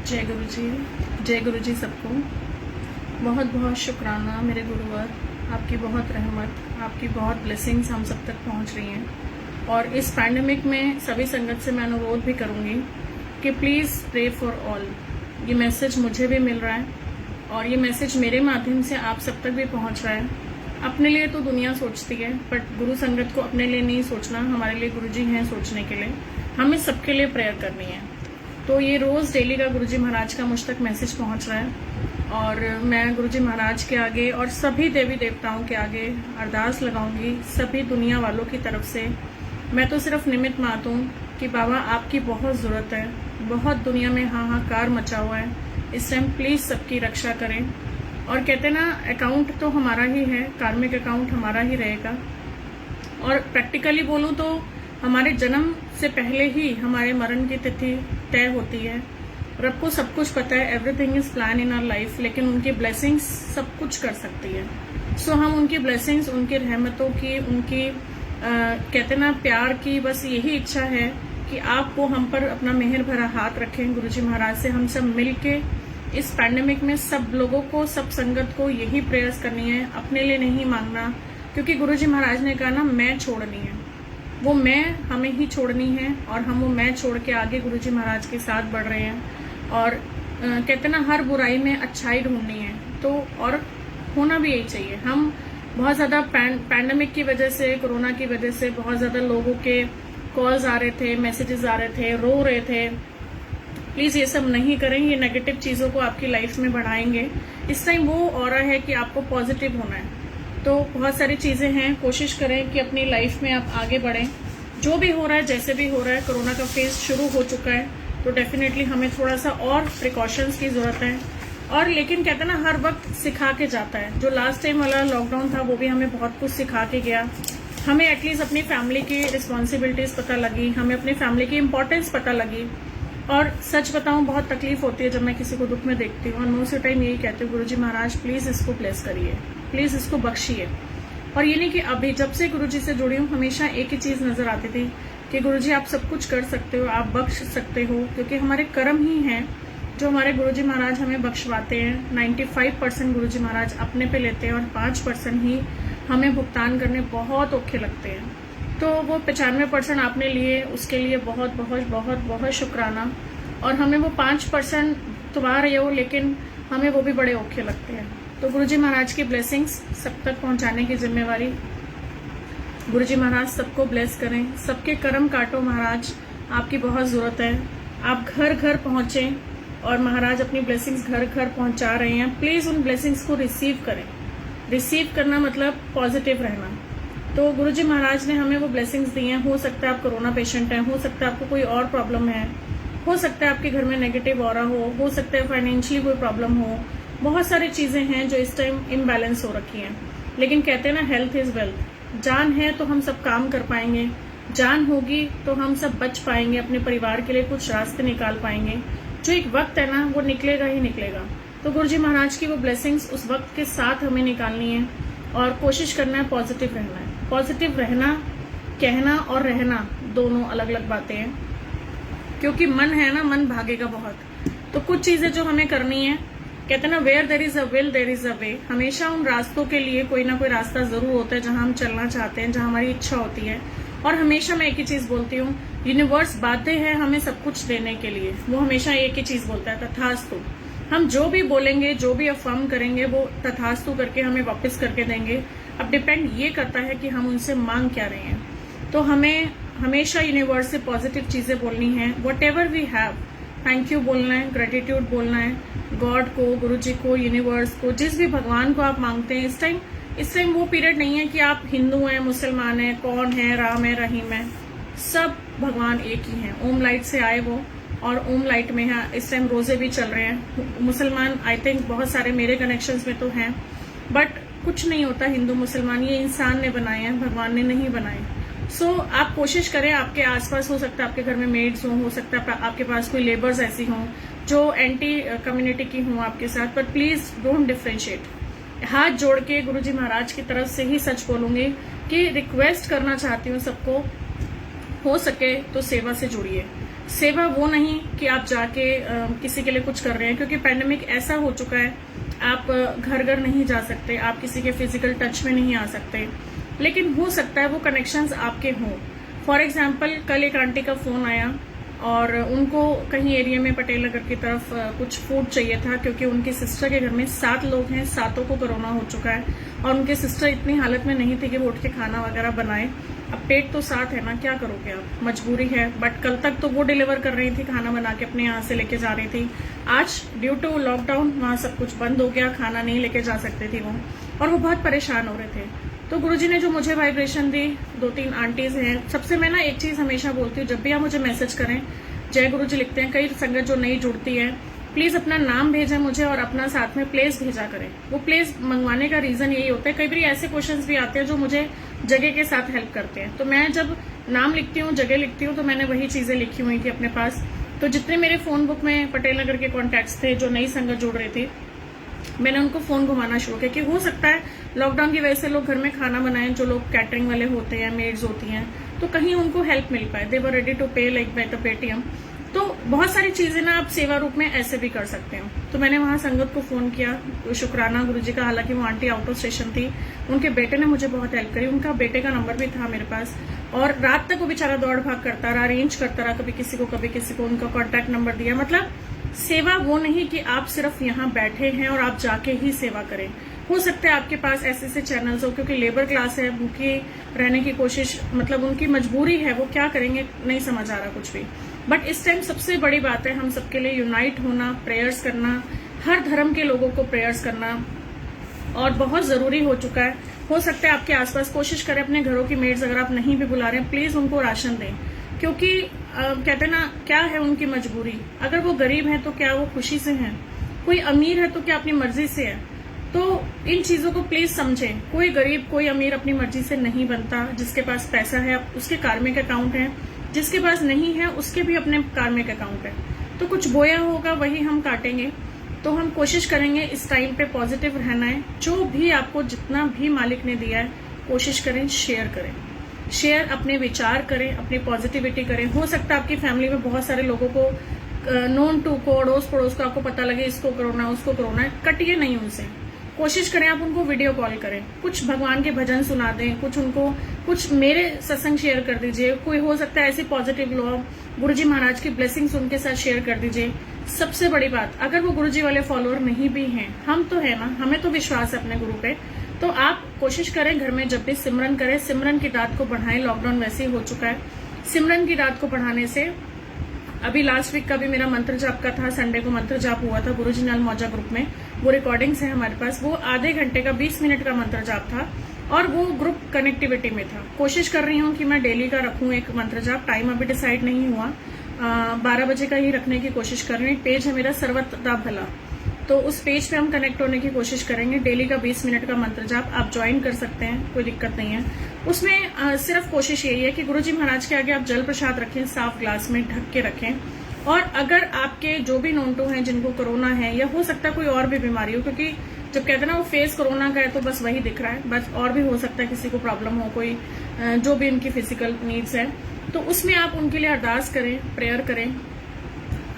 जय गुरु जी सबको। बहुत बहुत शुक्राना मेरे गुरुवर, आपकी बहुत रहमत, आपकी बहुत ब्लेसिंग्स हम सब तक पहुंच रही हैं। और इस पैंडेमिक में सभी संगत से मैं अनुरोध भी करूंगी कि प्लीज़ प्रे फॉर ऑल। ये मैसेज मुझे भी मिल रहा है और ये मैसेज मेरे माध्यम से आप सब तक भी पहुंच रहा है। अपने लिए तो दुनिया सोचती है, बट गुरु संगत को अपने लिए नहीं सोचना, हमारे लिए गुरु जी हैं सोचने के लिए। हमें सबके लिए प्रेयर करनी है। तो ये रोज़ डेली का गुरुजी महाराज का मुझ तक मैसेज पहुंच रहा है और मैं गुरुजी महाराज के आगे और सभी देवी देवताओं के आगे अरदास लगाऊंगी सभी दुनिया वालों की तरफ से। मैं तो सिर्फ निमित्त मात्र हूँ कि बाबा आपकी बहुत ज़रूरत है, बहुत दुनिया में हाहाकार मचा हुआ है। इस टाइम प्लीज़ सबकी रक्षा करें। और कहते ना, अकाउंट तो हमारा ही है, कार्मिक अकाउंट हमारा ही रहेगा। और प्रैक्टिकली बोलूँ तो हमारे जन्म से पहले ही हमारे मरण की तिथि तय होती है। रब को सब कुछ पता है, everything is plan in our life, लेकिन उनकी ब्लेसिंग्स सब कुछ कर सकती है। सो हम उनकी ब्लेसिंग्स, उनकी रहमतों की, उनकी कहते ना प्यार की बस यही इच्छा है कि आप वो हम पर अपना मेहर भरा हाथ रखें। गुरुजी महाराज से हम सब मिलके इस पैंडेमिक में सब लोगों को, सब संगत को यही प्रेयर्स करनी है, अपने लिए नहीं मांगना। क्योंकि गुरुजी महाराज ने कहा ना, मैं छोड़नी है, वो मैं हमें ही छोड़नी है और हम वो मैं छोड़ के आगे गुरुजी महाराज के साथ बढ़ रहे हैं। और कहते ना, हर बुराई में अच्छाई ढूंढनी है, तो और होना भी यही चाहिए। हम बहुत ज़्यादा पैंडेमिक की वजह से, कोरोना की वजह से बहुत ज़्यादा लोगों के कॉल्स आ रहे थे, मैसेजेस आ रहे थे, रो रहे थे। प्लीज़ ये सब नहीं करें, ये नेगेटिव चीज़ों को आपकी लाइफ में बढ़ाएंगे। इस टाइम वो ऑरा है कि आपको पॉजिटिव होना है। तो बहुत सारी चीज़ें हैं, कोशिश करें कि अपनी लाइफ में आप आगे बढ़ें। जो भी हो रहा है, जैसे भी हो रहा है, कोरोना का फेज शुरू हो चुका है, तो डेफिनेटली हमें थोड़ा सा और प्रिकॉशंस की ज़रूरत है। और लेकिन कहते हैं ना, हर वक्त सिखा के जाता है। जो लास्ट टाइम वाला लॉकडाउन था, वो भी हमें बहुत कुछ सिखा के गया। हमें एटलीस्ट अपनी फैमिली की रिस्पॉन्सिबिलिटीज़ पता लगी, हमें अपनी फैमिली की इम्पोर्टेंस पता लगी। और सच बताऊं, बहुत तकलीफ होती है जब मैं किसी को दुख में देखती हूँ और मैं उसी टाइम यही कहती हूँ, गुरुजी महाराज प्लीज़ इसको ब्लेस करिए, प्लीज़ इसको बख्शिए। और ये नहीं कि अभी जब से गुरुजी से जुड़ी हूँ हमेशा एक ही चीज़ नज़र आती थी कि गुरुजी आप सब कुछ कर सकते हो, आप बख्श सकते हो, क्योंकि हमारे कर्म ही हैं जो हमारे गुरुजी महाराज हमें बख्शवाते हैं। 95% गुरुजी महाराज अपने पे लेते हैं और 5% ही हमें भुगतान करने बहुत औखे लगते हैं। तो वो 95% आपने लिए, उसके लिए बहुत बहुत बहुत बहुत शुक्राना। और हमें वो 5% तो आ रहे हो, लेकिन हमें वो भी बड़े औखे लगते हैं। तो गुरुजी महाराज की ब्लेसिंग्स सब तक पहुंचाने की जिम्मेवारी, गुरुजी महाराज सबको ब्लेस करें, सबके कर्म काटो महाराज, आपकी बहुत ज़रूरत है। आप घर घर पहुँचें और महाराज अपनी ब्लेसिंग्स घर घर पहुँचा रहे हैं। प्लीज़ उन ब्लेसिंग्स को रिसीव करें। रिसीव करना मतलब पॉजिटिव रहना। तो गुरुजी महाराज ने हमें वो ब्लेसिंग्स दी हैं। हो सकता है आप कोरोना पेशेंट हैं, हो सकता है आपको कोई और प्रॉब्लम है, हो सकता है आपके घर में नेगेटिव ऑरा हो सकता है फाइनेंशियली कोई प्रॉब्लम हो। बहुत सारी चीज़ें हैं जो इस टाइम इम्बैलेंस हो रखी हैं। लेकिन कहते हैं ना, हेल्थ इज़ वेल्थ। जान है तो हम सब काम कर पाएंगे, जान होगी तो हम सब बच पाएंगे, अपने परिवार के लिए कुछ रास्ते निकाल पाएंगे। जो एक वक्त है ना, वो निकलेगा ही निकलेगा। तो गुरुजी महाराज की वो ब्लेसिंग्स उस वक्त के साथ हमें निकालनी है और कोशिश करना है पॉजिटिव रहना है। पॉजिटिव रहना, कहना और रहना दोनों अलग अलग बातें हैं, क्योंकि मन है ना, मन भागेगा बहुत। तो कुछ चीज़ें जो हमें करनी है, कहते हैं ना, where there is a will there is a way. हमेशा उन रास्तों के लिए कोई ना कोई रास्ता जरूर होता है जहां हम चलना चाहते हैं, जहां हमारी इच्छा होती है। और हमेशा मैं एक ही चीज बोलती हूँ, यूनिवर्स बाध्य है हमें सब कुछ देने के लिए। वो हमेशा एक ही चीज बोलता है, तथास्तु। हम जो भी बोलेंगे, जो भी अफर्म करेंगे, वो तथास्तु करके हमें वापस करके देंगे। अब डिपेंड ये करता है कि हम उनसे मांग क्या रहे हैं। तो हमें हमेशा यूनिवर्स से पॉजिटिव चीजें बोलनी है। Whatever we have, thank you बोलना है, ग्रेटिट्यूड बोलना है, गॉड को, गुरुजी को, यूनिवर्स को, जिस भी भगवान को आप मांगते हैं। इस टाइम वो पीरियड नहीं है कि आप हिंदू हैं, मुसलमान हैं, कौन है, राम है, रहीम है, सब भगवान एक ही हैं। ओम लाइट से आए वो और ओम लाइट में है। इस टाइम रोजे भी चल रहे हैं। मुसलमान आई थिंक बहुत सारे मेरे कनेक्शंस में तो हैं, बट कुछ नहीं होता हिंदू मुसलमान, ये इंसान ने बनाए हैं, भगवान ने नहीं बनाए। सो आप कोशिश करें, आपके आसपास हो सकता है आपके घर में मेड्स हो सकता है आपके पास कोई लेबर्स ऐसी हों जो एंटी कम्युनिटी की हों आपके साथ, बट प्लीज डोंट डिफरेंशिएट। हाथ जोड़ के गुरुजी महाराज की तरफ से ही सच बोलूंगी कि रिक्वेस्ट करना चाहती हूँ सबको, हो सके तो सेवा से जुड़िए। सेवा वो नहीं कि आप जाके किसी के लिए कुछ कर रहे हैं, क्योंकि पैंडेमिक ऐसा हो चुका है, आप घर घर नहीं जा सकते, आप किसी के फिजिकल टच में नहीं आ सकते, लेकिन हो सकता है वो कनेक्शंस आपके हों। फॉर एग्जाम्पल, कल एक आंटी का फोन आया और उनको कहीं एरिया में पटेल नगर की तरफ कुछ फूड चाहिए था, क्योंकि उनकी सिस्टर के घर में 7 लोग हैं, 7 को कोरोना हो चुका है और उनकी सिस्टर इतनी हालत में नहीं थी कि वो उठ के खाना वगैरह बनाए। अब पेट तो 7 है ना, क्या करोगे आप, मजबूरी है। बट कल तक तो वो डिलीवर कर रही थी, खाना बना के अपने यहाँ से लेके जा रही थी। आज ड्यू टू लॉकडाउन वहां सब कुछ बंद हो गया, खाना नहीं लेके जा सकती थी वो, और वो बहुत परेशान हो रहे थे। तो गुरुजी ने जो मुझे वाइब्रेशन दी, 2-3 आंटीज हैं। सबसे मैं ना एक चीज हमेशा बोलती हूँ, जब भी आप मुझे मैसेज करें, जय गुरुजी लिखते हैं, कई संगत जो नई जुड़ती है, प्लीज अपना नाम भेजें मुझे और अपना साथ में प्लेस भेजा करें। वो प्लेस मंगवाने का रीजन यही होता है, कई बार ऐसे क्वेश्चंस भी आते हैं जो मुझे जगह के साथ हेल्प करते हैं। तो मैं जब नाम लिखती हूँ, जगह लिखती हूँ, तो मैंने वही चीजें लिखी हुई थी अपने पास। तो जितने मेरे फोन बुक में पटेल नगर के कॉन्टैक्ट्स थे जो नई संगत जुड़ रही थी, मैंने उनको फोन घुमाना शुरू किया कि हो सकता है लॉकडाउन की वजह से लोग घर में खाना बनाएं, जो लोग कैटरिंग वाले होते हैं, मेड्स होती हैं, तो कहीं उनको हेल्प मिल पाए। दे वर रेडी टू पे लाइक बाय द पेटीएम। तो बहुत सारी चीजें ना आप सेवा रूप में ऐसे भी कर सकते हो। तो मैंने वहां संगत को फोन किया, शुक्राना गुरुजी का, हालांकि वो आंटी आउट ऑफ स्टेशन थी, उनके बेटे ने मुझे बहुत हेल्प करी, उनका बेटे का नंबर भी था मेरे पास, और रात तक वो बेचारा दौड़ भाग करता रहा, अरेंज करता रहा, कभी किसी को उनका कॉन्टैक्ट नंबर दिया। मतलब सेवा वो नहीं कि आप सिर्फ यहाँ बैठे हैं और आप जाके ही सेवा करें। हो सकता है आपके पास ऐसे चैनल्स हो, क्योंकि लेबर क्लास है, भूखे रहने की कोशिश, मतलब उनकी मजबूरी है, वो क्या करेंगे नहीं समझ आ रहा कुछ भी। बट इस टाइम सबसे बड़ी बात है हम सबके लिए यूनाइट होना, प्रेयर्स करना, हर धर्म के लोगों को प्रेयर्स करना और बहुत जरूरी हो चुका है। हो सकता है आपके आसपास, कोशिश करें अपने घरों की मेड्स अगर आप नहीं भी बुला रहे हैं, प्लीज उनको राशन दें, क्योंकि कहते ना, क्या है उनकी मजबूरी। अगर वो गरीब है तो क्या वो खुशी से हैं, कोई अमीर है तो क्या अपनी मर्जी से है। तो इन चीजों को प्लीज समझें, कोई गरीब कोई अमीर अपनी मर्जी से नहीं बनता। जिसके पास पैसा है उसके कार्मिक अकाउंट है, जिसके पास नहीं है उसके भी अपने कार्मिक अकाउंट है। तो कुछ बोया होगा वही हम काटेंगे। तो हम कोशिश करेंगे इस टाइम पे पॉजिटिव रहना है। जो भी आपको जितना भी मालिक ने दिया है, कोशिश करें शेयर करें, शेयर अपने विचार करें, अपनी पॉजिटिविटी करें। हो सकता है आपकी फैमिली में बहुत सारे लोगों को, नोन टू को, अड़ोस पड़ोस को आपको पता लगे इसको कोरोना उसको कोरोना है, कटिए नहीं उनसे। कोशिश करें आप उनको वीडियो कॉल करें, कुछ भगवान के भजन सुना दें, कुछ उनको कुछ मेरे सत्संग शेयर कर दीजिए। कोई हो सकता है ऐसी पॉजिटिव लोग गुरुजी महाराज की ब्लेसिंग्स उनके साथ शेयर कर दीजिए। सबसे बड़ी बात, अगर वो गुरुजी वाले फॉलोअर नहीं भी हैं, हम तो है ना, हमें तो विश्वास है अपने गुरु पे, तो आप कोशिश करें घर में जब भी सिमरन करें, सिमरन की रात को बढ़ाएं। लॉकडाउन वैसे ही हो चुका है, सिमरन की रात को बढ़ाने से, अभी लास्ट वीक का भी मेरा मंत्र जाप का था, संडे को मंत्र जाप हुआ था गुरुजी नाल मौजा ग्रुप में, वो रिकॉर्डिंग्स है हमारे पास। वो आधे घंटे का 20 मिनट का मंत्र जाप था और वो ग्रुप कनेक्टिविटी में था। कोशिश कर रही हूँ कि मैं डेली का रखूं एक मंत्र जाप, टाइम अभी डिसाइड नहीं हुआ, 12 बजे का ही रखने की कोशिश कर रही हूँ। एक पेज है मेरा सर्वदा भला, तो उस पेज पे हम कनेक्ट होने की कोशिश करेंगे। डेली का 20 मिनट का मंत्र जाप आप ज्वाइन कर सकते हैं, कोई दिक्कत नहीं है उसमें। सिर्फ कोशिश यही है कि गुरुजी महाराज के आगे आप जल प्रसाद रखें, साफ ग्लास में ढक के रखें। और अगर आपके जो भी नोनटो हैं जिनको कोरोना है, या हो सकता है कोई और भी बीमारी हो, क्योंकि जब कहते हैं ना वो फेस कोरोना का है तो बस वही दिख रहा है, बस और भी हो सकता है किसी को प्रॉब्लम हो, कोई जो भी उनकी फिजिकल नीड्स है, तो उसमें आप उनके लिए अरदास करें, प्रेयर करें।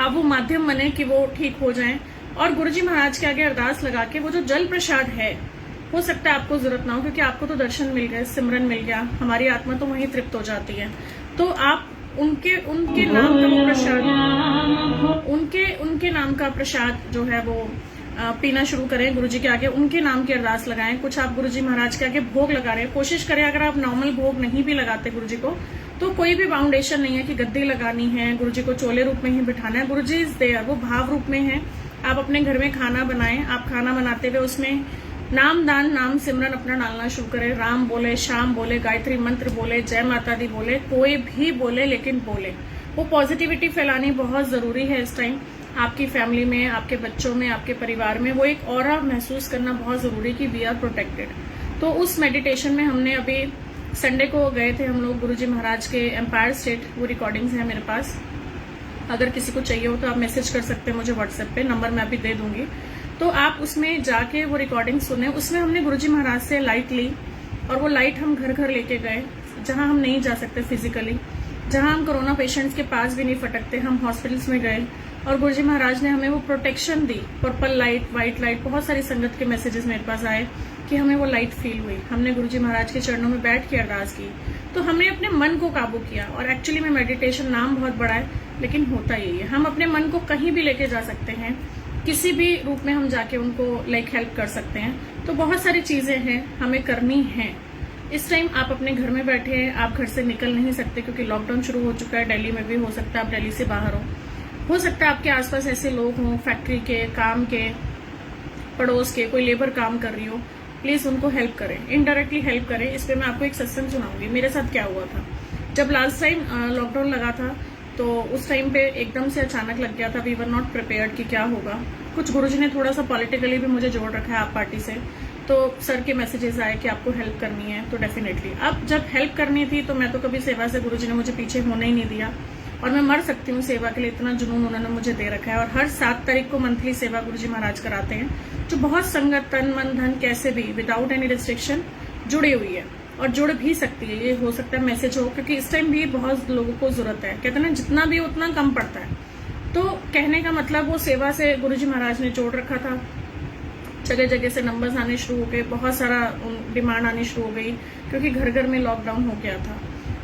आप वो माध्यम बने कि वो ठीक हो जाएं, और गुरुजी महाराज के आगे अरदास लगा के वो जो जल प्रसाद है, हो सकता है आपको जरूरत ना हो, क्योंकि आपको तो दर्शन मिल गए, सिमरन मिल गया, हमारी आत्मा तो वहीं तृप्त हो जाती है। तो आप उनके नाम का वो प्रसाद, उनके नाम का प्रसाद जो है वो पीना शुरू करें गुरुजी के आगे, उनके नाम की अरदास लगाएं। कुछ आप गुरुजी महाराज के आगे भोग लगा रहे हैं, कोशिश करें अगर आप नॉर्मल भोग नहीं भी लगाते गुरुजी को, तो कोई भी बाउंडेशन नहीं है कि गद्दी लगानी है, गुरुजी को चोले रूप में ही बिठाना है। गुरुजी इज देयर, वो भाव रूप में है। आप अपने घर में खाना बनाएं, आप खाना बनाते हुए उसमें नाम दान नाम सिमरन अपना डालना शुरू करें। राम बोले, श्याम बोले, गायत्री मंत्र बोले, जय माता दी बोले, कोई भी बोले, लेकिन बोले। वो पॉजिटिविटी फैलानी बहुत जरूरी है इस टाइम, आपकी फैमिली में, आपके बच्चों में, आपके परिवार में। वो एक ऑरा महसूस करना बहुत जरूरी कि वी आर प्रोटेक्टेड। तो उस मेडिटेशन में हमने अभी संडे को गए थे हम लोग गुरुजी महाराज के एम्पायर स्टेट, वो रिकॉर्डिंग्स है मेरे पास। अगर किसी को चाहिए हो तो आप मैसेज कर सकते हैं मुझे व्हाट्सएप पे, नंबर मैं अभी दे दूंगी। तो आप उसमें जाके वो रिकॉर्डिंग सुने। उसमें हमने गुरुजी महाराज से लाइट ली, और वो लाइट हम घर घर लेके गए जहां हम नहीं जा सकते फिजिकली। जहां हम कोरोना पेशेंट्स के पास भी नहीं फटकते, हम हॉस्पिटल्स में गए और गुरुजी महाराज ने हमें वो प्रोटेक्शन दी। पर्पल लाइट, व्हाइट लाइट, बहुत सारी संगत के मैसेजेस मेरे पास आए कि हमें वो लाइट फील हुई। हमने गुरुजी महाराज के चरणों में बैठ के अरदास की, तो हमने अपने मन को काबू किया। और एक्चुअली में मेडिटेशन नाम बहुत बड़ा है, लेकिन होता यही है, हम अपने मन को कहीं भी लेके जा सकते हैं, किसी भी रूप में हम जाके उनको हेल्प कर सकते हैं। तो बहुत सारी चीजें हैं हमें करनी है। इस टाइम आप अपने घर में बैठे हैं, आप घर से निकल नहीं सकते क्योंकि लॉकडाउन शुरू हो चुका है। दिल्ली में भी हो सकता है आप दिल्ली से बाहर हो सकता है आपके आसपास ऐसे लोग हों, फैक्ट्री के, काम के, पड़ोस के, कोई लेबर काम कर रही हो, प्लीज उनको हेल्प करें, इनडायरेक्टली हेल्प करें। इस पे मैं आपको एक सत्संग सुनाऊंगी, मेरे साथ क्या हुआ था। जब लास्ट टाइम लॉकडाउन लगा था तो उस टाइम पे एकदम से अचानक लग गया था, वी वर नॉट प्रिपेयर्ड कि क्या होगा। कुछ गुरुजी ने थोड़ा सा पॉलिटिकली भी मुझे जोड़ रखा है आप पार्टी से, तो सर के मैसेजेस आए कि आपको हेल्प करनी है, तो डेफिनेटली अब जब हेल्प करनी थी तो मैं तो कभी सेवा से गुरुजी ने मुझे पीछे होने ही नहीं दिया और मैं मर सकती हूँ सेवा के लिए, इतना जुनून उन्होंने मुझे दे रखा है। और हर 7 तारीख को मंथली सेवा गुरुजी महाराज कराते हैं, जो बहुत संगत तन मन धन कैसे भी विदाउट एनी रिस्ट्रिक्शन जुड़ी हुई है और जुड़ भी सकती है। ये हो सकता है मैसेज हो, क्योंकि इस टाइम भी बहुत लोगों को जरूरत है। कहते हैं ना, जितना भी उतना कम पड़ता है। तो कहने का मतलब वो सेवा से गुरुजी महाराज ने जोड़ रखा था। जगह जगह से नंबर्स आने शुरू हो गए, बहुत सारा डिमांड आनी शुरू हो गई क्योंकि घर घर में लॉकडाउन हो गया था।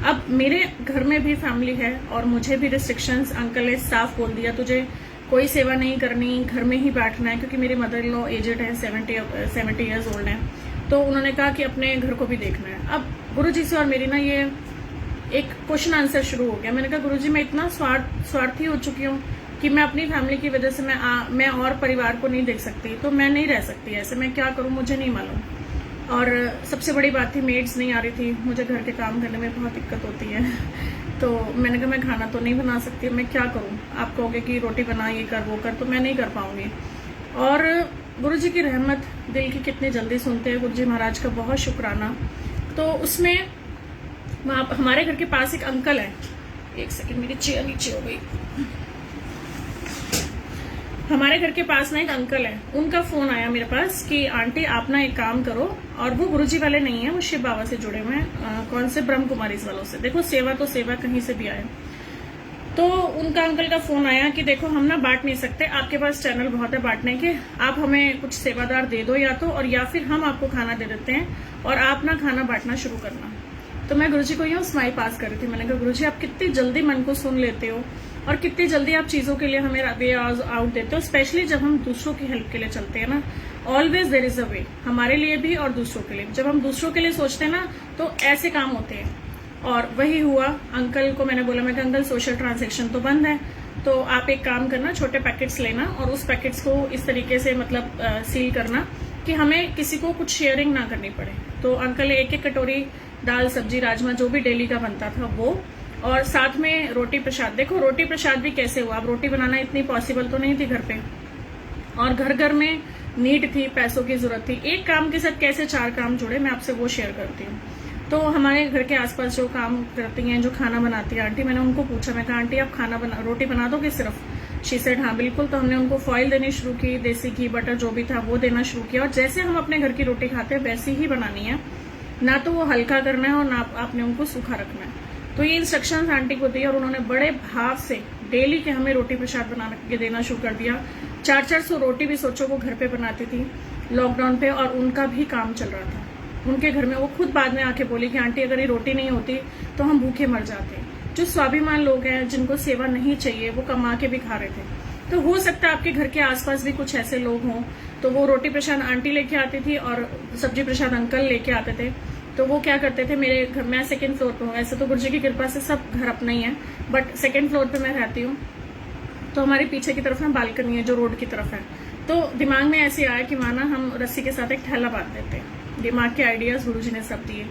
अब मेरे घर में भी फैमिली है और मुझे भी रिस्ट्रिक्शंस, अंकल ने साफ बोल दिया तुझे कोई सेवा नहीं करनी, घर में ही बैठना है, क्योंकि मेरी मदर इन लॉ एजेड है, 70 ईयर्स ओल्ड है। तो उन्होंने कहा कि अपने घर को भी देखना है। अब गुरुजी से और मेरी ना ये एक क्वेश्चन आंसर शुरू हो गया। मैंने कहा गुरुजी मैं इतना स्वार्थी हो चुकी हूँ कि मैं अपनी फैमिली की वजह से मैं और परिवार को नहीं देख सकती, तो मैं नहीं रह सकती ऐसे, मैं क्या करूँ मुझे नहीं मालूम। और सबसे बड़ी बात थी मेड्स नहीं आ रही थी, मुझे घर के काम करने में बहुत दिक्कत होती है। तो मैंने कहा मैं खाना तो नहीं बना सकती, मैं क्या करूँ। आप कहोगे कि रोटी बना, ये कर वो कर, तो मैं नहीं कर पाऊंगी। और गुरुजी की रहमत दिल की कितनी जल्दी सुनते हैं, गुरुजी महाराज का बहुत शुक्राना। तो उसमें हमारे घर के पास एक अंकल है, एक सेकंड मेरी चेयर नीचे हो गई। हमारे घर के पास ना एक अंकल है, उनका फोन आया मेरे पास कि आंटी आप ना एक काम करो, और वो गुरुजी वाले नहीं है, वो शिव बाबा से जुड़े हुए हैं, कौन से ब्रह्म कुमारीज वालों से। देखो सेवा तो सेवा कहीं से भी आए। तो उनका अंकल का फोन आया कि देखो हम ना बांट नहीं सकते, आपके पास चैनल बहुत है बांटने के, आप हमें कुछ सेवादार दे दो या तो, और या फिर हम आपको खाना दे देते हैं और आप ना खाना बांटना शुरू करना। तो मैं गुरुजी को यूं स्माइल पास कर रही थी। मैंने कहा गुरुजी आप कितनी जल्दी मन को सुन लेते हो और कितनी जल्दी आप चीजों के लिए हमें वे आउट देते हो, स्पेशली जब हम दूसरों की हेल्प के लिए चलते हैं ना। ऑलवेज देयर इज अ वे, हमारे लिए भी और दूसरों के लिए। जब हम दूसरों के लिए सोचते हैं ना तो ऐसे काम होते हैं, और वही हुआ। अंकल को मैंने बोला, मैं कहा अंकल सोशल ट्रांजेक्शन तो बंद है, तो आप एक काम करना, छोटे पैकेट्स लेना और उस पैकेट्स को इस तरीके से मतलब सील करना कि हमें किसी को कुछ शेयरिंग ना करनी पड़े। तो अंकल ने एक कटोरी दाल सब्जी राजमा जो भी डेली का बनता था वो, और साथ में रोटी प्रसाद। देखो रोटी प्रसाद भी कैसे हुआ, अब रोटी बनाना इतनी पॉसिबल तो नहीं थी घर पे, और घर घर में नीड थी, पैसों की जरूरत थी। एक काम के साथ कैसे 4 काम जुड़े, मैं आपसे वो शेयर करती हूँ। तो हमारे घर के आसपास जो काम करती हैं, जो खाना बनाती है आंटी, मैंने उनको पूछा, मैं कहा आंटी आप रोटी बना दोगे सिर्फ? शी सेड हाँ बिल्कुल। तो हमने उनको फॉइल देनी शुरू की, देसी घी बटर जो भी था वो देना शुरू किया। और जैसे हम अपने घर की रोटी खाते हैं वैसी ही बनानी है, ना तो वो हल्का करना है और ना आपने उनको सूखा रखना है। तो ये इंस्ट्रक्शंस आंटी को दी और उन्होंने बड़े भाव से डेली के हमें रोटी प्रसाद बना के देना शुरू कर दिया। 400 रोटी भी सोचो वो घर पे बनाती थी लॉकडाउन पे, और उनका भी काम चल रहा था उनके घर में। वो खुद बाद में आके बोली कि आंटी अगर ये रोटी नहीं होती तो हम भूखे मर जाते। जो स्वाभिमान लोग हैं, जिनको सेवा नहीं चाहिए, वो कमा के भी खा रहे थे। तो हो सकता है आपके घर के आसपास भी कुछ ऐसे लोग हों। तो वो रोटी प्रसाद आंटी लेके आती थी और सब्जी प्रसाद अंकल लेके आते थे। तो वो क्या करते थे, मेरे घर, मैं 2nd फ्लोर पे हूँ, ऐसे तो गुरुजी की कृपा से सब घर अपना ही है, बट 2nd फ्लोर पे मैं रहती हूँ। तो हमारे पीछे की तरफ ना बालकनी है जो रोड की तरफ है। तो दिमाग में ऐसे आया कि माना हम रस्सी के साथ एक थैला बांध देते हैं। दिमाग के आइडियाज गुरुजी ने सब दिए।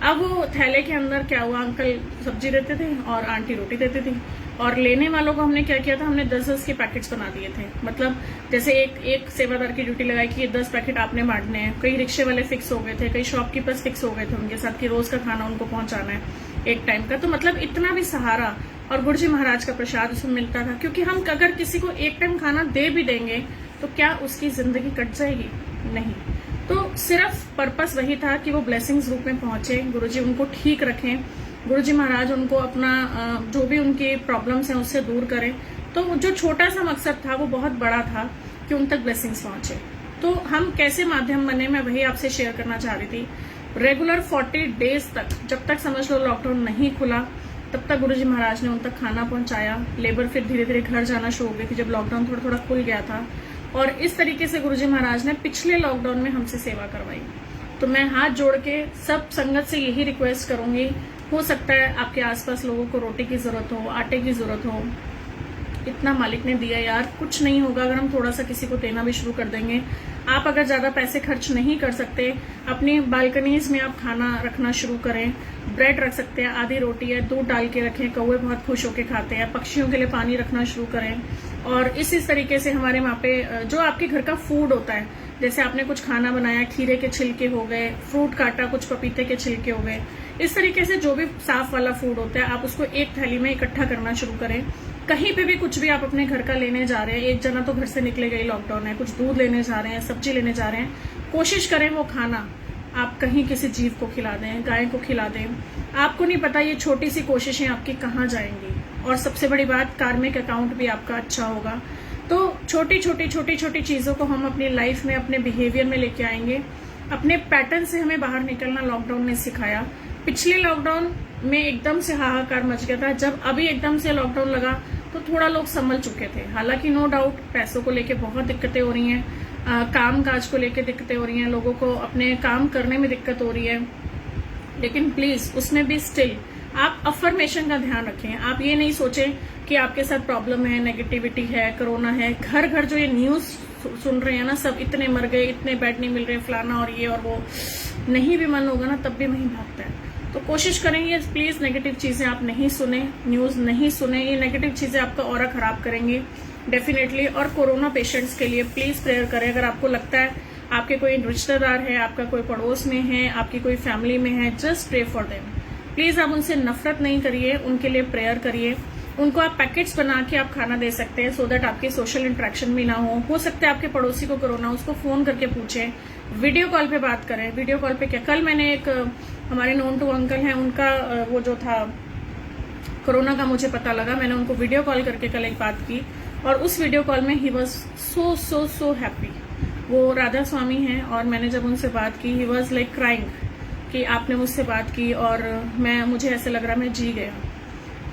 अब वो थैले के अंदर क्या हुआ, अंकल सब्जी देते थे और आंटी रोटी देती थी, और लेने वालों को हमने क्या किया था, हमने 10-10 के पैकेट्स बना दिए थे। मतलब जैसे एक सेवादार की ड्यूटी लगाई कि ये 10 पैकेट आपने बांटने हैं। कई रिक्शे वाले फिक्स हो गए थे, कई शॉपकीपर्स फिक्स हो गए थे उनके साथ कि रोज का खाना उनको पहुंचाना है एक टाइम का। तो मतलब इतना भी सहारा, और गुरुजी महाराज का प्रसाद उसमें मिलता था। क्योंकि हम अगर किसी को एक टाइम खाना दे भी देंगे तो क्या उसकी जिंदगी कट जाएगी? नहीं। तो सिर्फ पर्पस वही था कि वो ब्लेसिंग्स रूप में पहुंचे, गुरुजी उनको ठीक रखें, गुरुजी महाराज उनको अपना जो भी उनकी प्रॉब्लम्स हैं उससे दूर करें। तो जो छोटा सा मकसद था वो बहुत बड़ा था कि उन तक ब्लेसिंग्स पहुंचे। तो हम कैसे माध्यम बने, मैं वही आपसे शेयर करना चाह रही थी। रेगुलर 40 डेज तक, जब तक समझ लो लॉकडाउन नहीं खुला, तब तक गुरुजी महाराज ने उन तक खाना पहुंचाया। लेबर फिर धीरे धीरे घर जाना शुरू हो गई थी जब लॉकडाउन थोड़ा थोड़ा खुल गया था। और इस तरीके से गुरुजी महाराज ने पिछले लॉकडाउन में हमसे सेवा करवाई। तो मैं हाथ जोड़ के सब संगत से यही रिक्वेस्ट करूंगी, हो सकता है आपके आसपास लोगों को रोटी की जरूरत हो, आटे की जरूरत हो, इतना मालिक ने दिया यार, कुछ नहीं होगा अगर हम थोड़ा सा किसी को देना भी शुरू कर देंगे। आप अगर ज्यादा पैसे खर्च नहीं कर सकते, अपनी बालकनीज में आप खाना रखना शुरू करें। ब्रेड रख सकते हैं, आधी रोटी है, दूध डाल के रखें, कौवे बहुत खुश होके खाते हैं। पक्षियों के लिए पानी रखना शुरू करें। और इस तरीके से हमारे वहाँ पे जो आपके घर का फूड होता है, जैसे आपने कुछ खाना बनाया, खीरे के छिलके हो गए, फ्रूट काटा, कुछ पपीते के छिलके हो गए, इस तरीके से जो भी साफ वाला फूड होता है आप उसको एक थैली में इकट्ठा करना शुरू करें। कहीं पे भी कुछ भी आप अपने घर का लेने जा रहे हैं, एक जना तो घर से निकले गए, लॉकडाउन है, कुछ दूध लेने जा रहे हैं, सब्जी लेने जा रहे हैं, कोशिश करें वो खाना आप कहीं किसी जीव को खिला दें, गाय को खिला दें। आपको नहीं पता ये छोटी सी कोशिशें आपकी कहाँ जाएंगी। और सबसे बड़ी बात, कार्मिक अकाउंट भी आपका अच्छा होगा। तो छोटी छोटी चीजों को हम अपनी लाइफ में, अपने बिहेवियर में लेके आएंगे। अपने पैटर्न से हमें बाहर निकलना लॉकडाउन ने सिखाया। पिछले लॉकडाउन में एकदम से हाहाकार मच गया था, जब अभी एकदम से लॉकडाउन लगा तो थोड़ा लोग संभल चुके थे। हालांकि नो डाउट पैसों को लेके बहुत दिक्कतें हो रही हैं, काम काज को लेके दिक्कतें हो रही हैं, लोगों को अपने काम करने में दिक्कत हो रही है, लेकिन प्लीज उसमें भी स्टिल आप अफर्मेशन का ध्यान रखें। आप ये नहीं सोचें कि आपके साथ प्रॉब्लम है, नेगेटिविटी है, कोरोना है। घर घर जो ये न्यूज सुन रहे हैं ना, सब इतने मर गए, इतने बेड नहीं मिल रहे, फलाना और ये और वो, नहीं भी मन होगा ना तब भी वहीं भागता है। तो कोशिश करें ये प्लीज नेगेटिव चीजें आप नहीं सुने, न्यूज नहीं सुने। ये नेगेटिव चीजें आपका ऑरा खराब करेंगी डेफिनेटली। और कोरोना पेशेंट्स के लिए प्लीज प्रेयर करें। अगर आपको लगता है आपके कोई रिश्तेदार है, आपका कोई पड़ोस में है, आपकी कोई फैमिली में है, just pray for them. Please आप उनसे नफरत नहीं करिए, उनके लिए प्रेयर करिए। उनको आप पैकेट्स बना के आप खाना दे सकते हैं, सो दैट आपकी सोशल इंटरेक्शन भी ना हो सकता है आपके पड़ोसी को कोरोना, उसको फोन करके पूछें, वीडियो कॉल पे बात करें। वीडियो कॉल पे क्या, कल मैंने एक हमारे नोन टू अंकल हैं, उनका वो जो था कोरोना का मुझे पता लगा, मैंने उनको वीडियो कॉल करके कल एक बात की, और उस वीडियो कॉल में ही वॉज सो हैप्पी। वो राधा स्वामी हैं, और मैंने जब उनसे बात की, ही वॉज लाइक क्राइंग कि आपने मुझसे बात की और मुझे ऐसे लग रहा मैं जी गया।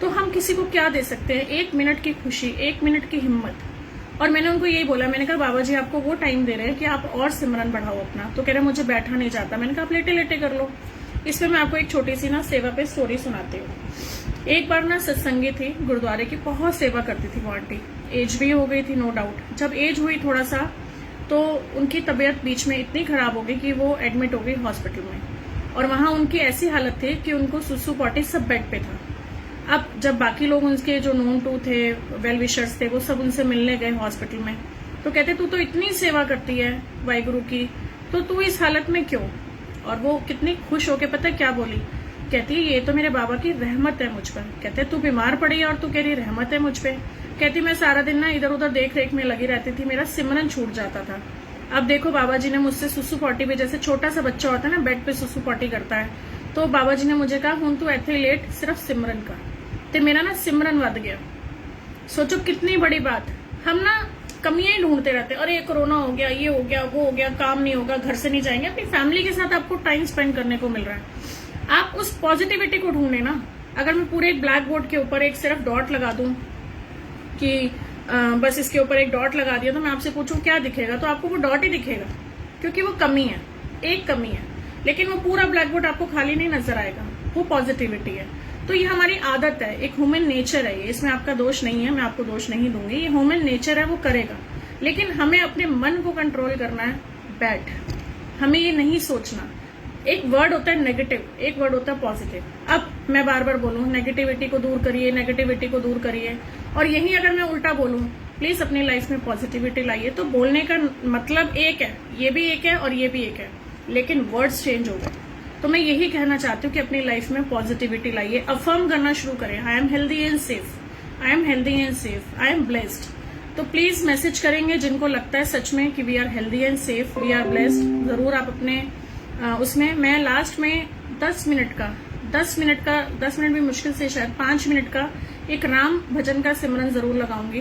तो हम किसी को क्या दे सकते हैं? 1 मिनट की खुशी, 1 मिनट की हिम्मत। और मैंने उनको यही बोला, मैंने कहा बाबा जी आपको वो टाइम दे रहे हैं कि आप और सिमरन बढ़ाओ अपना। तो कह रहे मुझे बैठा नहीं जाता। मैंने कहा आप लेटे लेटे कर लो। इस पे मैं आपको एक छोटी सी ना सेवा पे स्टोरी सुनाती हूँ। एक बार ना सत्संगी थी, गुरुद्वारे की बहुत सेवा करती थी वो आंटी, एज भी हो गई थी नो डाउट। जब एज हुई थोड़ा सा तो उनकी तबीयत बीच में इतनी खराब हो गई कि वो एडमिट हो गई हॉस्पिटल में, और वहां उनकी ऐसी हालत थी कि उनको सुसु पॉटी सब बेड पे था। अब जब बाकी लोग उनके जो नोन टू थे, वेल विशर्स थे, वो सब उनसे मिलने गए हॉस्पिटल में, तो कहते तू तो इतनी सेवा करती है वाहिगुरु की, तो तू इस हालत में क्यों? और वो कितनी खुश होके पता है क्या बोली? कहती ये तो मेरे बाबा की रहमत है मुझ पर। कहते तू बीमार पड़ी और तू कह रही रहमत है मुझ पे। कहती मैं सारा दिन ना इधर उधर देख रेख में लगी रहती थी, मेरा सिमरन छूट जाता था। अब देखो बाबा जी ने मुझसे सुसु पॉटी पे, जैसे छोटा सा बच्चा होता है ना बेड पे सुसु पॉटी करता है, तो बाबा जी ने मुझे कहा हूं तू एथलीट सिर्फ सिमरन का, ते मेरा ना सिमरन वध गया। सोचो कितनी बड़ी बात। हम ना कमियां ही ढूंढते रहते हैं, अरे कोरोना हो गया, ये हो गया, वो हो गया, काम नहीं होगा, घर से नहीं जाएंगे। अपनी फैमिली के साथ आपको टाइम स्पेंड करने को मिल रहा है, आप उस पॉजिटिविटी को ढूंढे ना। अगर मैं पूरे एक ब्लैक बोर्ड के ऊपर एक सिर्फ डॉट लगा दूं कि बस इसके ऊपर एक डॉट लगा दिया, तो मैं आपसे पूछूं क्या दिखेगा, तो आपको वो डॉट ही दिखेगा, क्योंकि वो कमी है, एक कमी है। लेकिन वो पूरा ब्लैक बोर्ड आपको खाली नहीं नजर आएगा, वो पॉजिटिविटी है। तो ये हमारी आदत है, एक ह्यूमन नेचर है ये, इसमें आपका दोष नहीं है, मैं आपको दोष नहीं दूंगी, ये ह्यूमन नेचर है, वो करेगा। लेकिन हमें अपने मन को कंट्रोल करना है। बैड, हमें ये नहीं सोचना। एक वर्ड होता है नेगेटिव, एक वर्ड होता है पॉजिटिव। अब मैं बार बार बोलूं नेगेटिविटी को दूर करिए, नेगेटिविटी को दूर करिए, और यही अगर मैं उल्टा बोलूं प्लीज अपनी लाइफ में पॉजिटिविटी लाइए। तो बोलने का मतलब एक है, ये भी एक है और ये भी एक है, लेकिन वर्ड्स चेंज हो गए। तो मैं यही कहना चाहती हूँ कि अपनी लाइफ में पॉजिटिविटी लाइए, अफर्म करना शुरू करें। I am healthy and safe, I am healthy and safe, I am blessed. तो प्लीज मैसेज करेंगे जिनको लगता है सच में कि we are healthy and safe, we are blessed. जरूर आप अपने उसमें, मैं लास्ट में 10 10 मिनट भी मुश्किल से शायद 5 मिनट का एक राम भजन का सिमरन जरूर लगाऊंगी,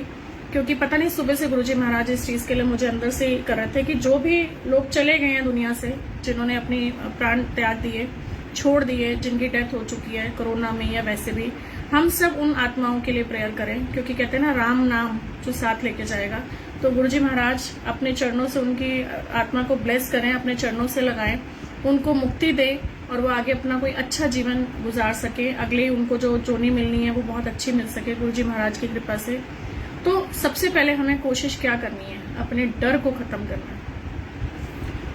क्योंकि पता नहीं सुबह से गुरुजी महाराज इस चीज के लिए मुझे अंदर से कर रहे थे कि जो भी लोग चले गए हैं दुनिया से, जिन्होंने अपनी प्राण त्याग दिए, छोड़ दिए, जिनकी डेथ हो चुकी है कोरोना में या वैसे भी, हम सब उन आत्माओं के लिए प्रेयर करें, क्योंकि कहते हैं ना राम नाम जो साथ लेके जाएगा। तो गुरुजी महाराज अपने चरणों से उनकी आत्मा को ब्लेस करें, अपने चरणों से लगाएं, उनको मुक्ति दे और वो आगे अपना कोई अच्छा जीवन गुजार सके, अगले उनको जो जोनी मिलनी है वो बहुत अच्छी मिल सके गुरुजी महाराज की कृपा से। तो सबसे पहले हमें कोशिश क्या करनी है, अपने डर को खत्म करना है,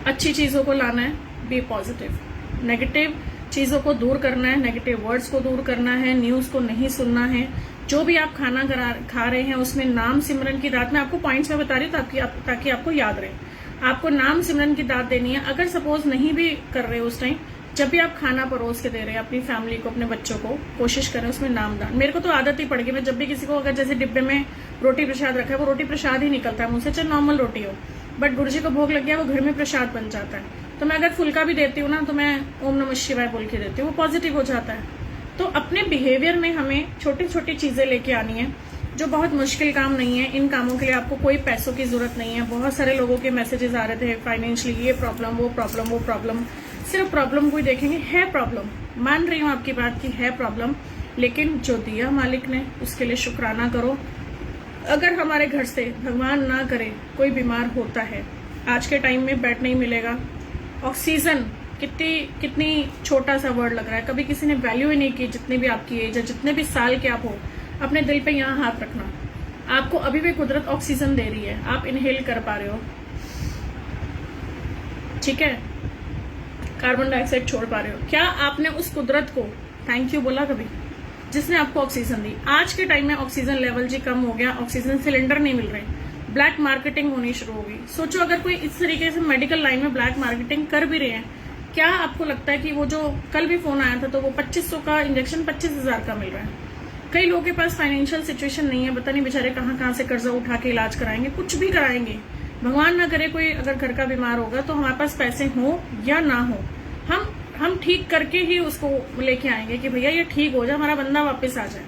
अच्छी चीजों को लाना है, बी पॉजिटिव, नेगेटिव चीजों को दूर करना है, नेगेटिव वर्ड्स को दूर करना है, न्यूज को नहीं सुनना है, जो भी आप खाना खा रहे हैं उसमें नाम सिमरन की दात, मैं आपको पॉइंट्स में बता रही हूँ ताकि आपको याद रहे, आपको नाम सिमरन की दात देनी है। अगर सपोज नहीं भी कर रहे हो उस टाइम, जब भी आप खाना परोस के दे रहे हैं अपनी फैमिली को, अपने बच्चों को, कोशिश करें उसमें नाम दान। मेरे को तो आदत ही पड़ गई, मैं जब भी किसी को अगर जैसे डिब्बे में रोटी प्रसाद रखा है, वो रोटी प्रसाद ही निकलता है मुझसे, चाहे नॉर्मल रोटी हो, बट गुरुजी को भोग लग गया, वो घर में प्रसाद बन जाता है। तो मैं अगर फुल्का भी देती हूँ ना, तो मैं ओम नमः शिवाय बोल के देती हूँ, वो पॉजिटिव हो जाता है। तो अपने बिहेवियर में हमें छोटी छोटी चीजें लेके आनी है, जो बहुत मुश्किल काम नहीं है। इन कामों के लिए आपको कोई पैसों की जरूरत नहीं है। बहुत सारे लोगों के मैसेजेस आ रहे थे फाइनेंशियली, ये प्रॉब्लम, वो प्रॉब्लम, वो प्रॉब्लम। सिर्फ प्रॉब्लम को ही देखेंगे, है प्रॉब्लम, मान रही हूँ आपकी बात की है प्रॉब्लम, लेकिन जो दिया मालिक ने उसके लिए शुक्राना करो। अगर हमारे घर से भगवान ना करे कोई बीमार होता है, आज के टाइम में बेड नहीं मिलेगा, ऑक्सीजन कितनी छोटा सा वर्ड लग रहा है, कभी किसी ने वैल्यू ही नहीं की। जितनी भी आपकी एज है, जितने भी साल के आप हो, अपने दिल पे यहाँ हाथ रखना, आपको अभी भी कुदरत ऑक्सीजन दे रही है, आप इनहेल कर पा रहे हो, ठीक है, कार्बन डाइऑक्साइड छोड़ पा रहे हो। क्या आपने उस कुदरत को थैंक यू बोला कभी, जिसने आपको ऑक्सीजन दी? आज के टाइम में ऑक्सीजन लेवल जी कम हो गया, ऑक्सीजन सिलेंडर नहीं मिल रहे, ब्लैक मार्केटिंग होनी शुरू हो गई। सोचो अगर कोई इस तरीके से मेडिकल लाइन में ब्लैक मार्केटिंग कर भी रहे हैं, क्या आपको लगता है कि वो जो कल भी फोन आया था तो वो 2500 का इंजेक्शन 25,000 का मिल रहा है? कई लोगों के पास फाइनेंशियल सिचुएशन नहीं है, पता नहीं बेचारे कहाँ से कर्जा उठा के इलाज कराएंगे, कुछ भी कराएंगे। भगवान ना करे कोई अगर घर का बीमार होगा, तो हमारे पास पैसे हो या ना हो, हम ठीक करके ही उसको लेके आएंगे कि भैया ये ठीक हो जाए, हमारा बंदा वापस आ जाए।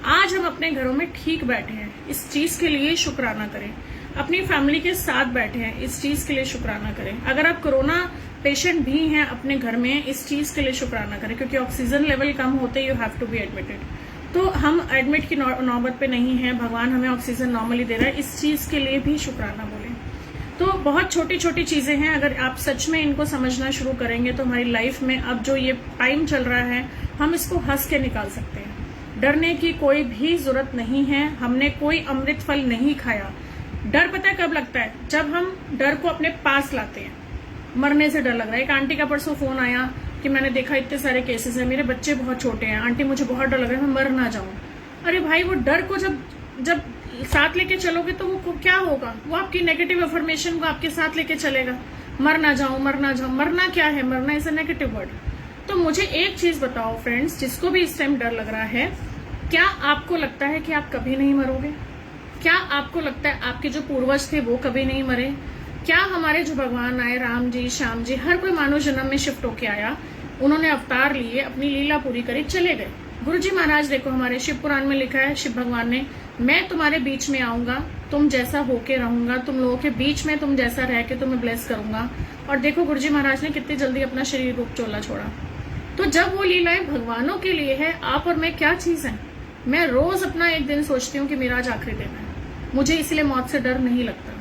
आज हम अपने घरों में ठीक बैठे हैं, इस चीज के लिए शुक्राना करें। अपनी फैमिली के साथ बैठे हैं, इस चीज के लिए शुक्राना करें। अगर आप कोरोना पेशेंट भी हैं अपने घर में, इस चीज के लिए शुक्राना करें, क्योंकि ऑक्सीजन लेवल कम होते you have to be admitted. तो हम एडमिट की नौबत पे नहीं है, भगवान हमें ऑक्सीजन नॉर्मली दे रहा है, इस चीज के लिए भी शुक्राना बोलें। तो बहुत छोटी छोटी चीजें हैं, अगर आप सच में इनको समझना शुरू करेंगे तो हमारी लाइफ में अब जो ये टाइम चल रहा है, हम इसको हंस के निकाल सकते हैं। डरने की कोई भी जरूरत नहीं है, हमने कोई अमृत फल नहीं खाया। डर पता है कब लगता है? जब हम डर को अपने पास लाते हैं। मरने से डर लग रहा है। एक आंटी का परसों फोन आया कि मैंने देखा इतने सारे केसेस हैं, मेरे बच्चे बहुत छोटे हैं, आंटी मुझे बहुत डर लग रहा है, मैं मर ना जाऊं। अरे भाई, वो डर को जब साथ लेके चलोगे तो वो क्या होगा? वो आपकी नेगेटिव अफर्मेशन को आपके साथ लेके चलेगा। मर ना जाऊं, मर ना जाऊं। मरना क्या है? मरना इज अ नेगेटिव वर्ड। तो मुझे एक चीज बताओ फ्रेंड्स, जिसको भी इस टाइम डर लग रहा है, क्या आपको लगता है कि आप कभी नहीं मरोगे? क्या आपको लगता है आपके जो पूर्वज थे वो कभी नहीं मरे? क्या हमारे जो भगवान आए, राम जी, श्याम जी, हर कोई मानव जन्म में शिफ्ट होके आया, उन्होंने अवतार लिए, अपनी लीला पूरी करी, चले गए। गुरुजी महाराज देखो, हमारे शिव पुराण में लिखा है, शिव भगवान ने, मैं तुम्हारे बीच में आऊंगा, तुम जैसा होके रहूंगा, तुम लोगों के बीच में तुम जैसा रह के तुम्हें ब्लेस करूंगा। और देखो गुरुजी महाराज ने कितनी जल्दी अपना शरीर रूप चोला छोड़ा। तो जब वो लीलाएं भगवानों के लिए है, आप और मैं क्या चीज है? मैं रोज अपना एक दिन सोचती हूँ कि मेरा आज आखिरी दिन है, मुझे इसलिए मौत से डर नहीं लगता,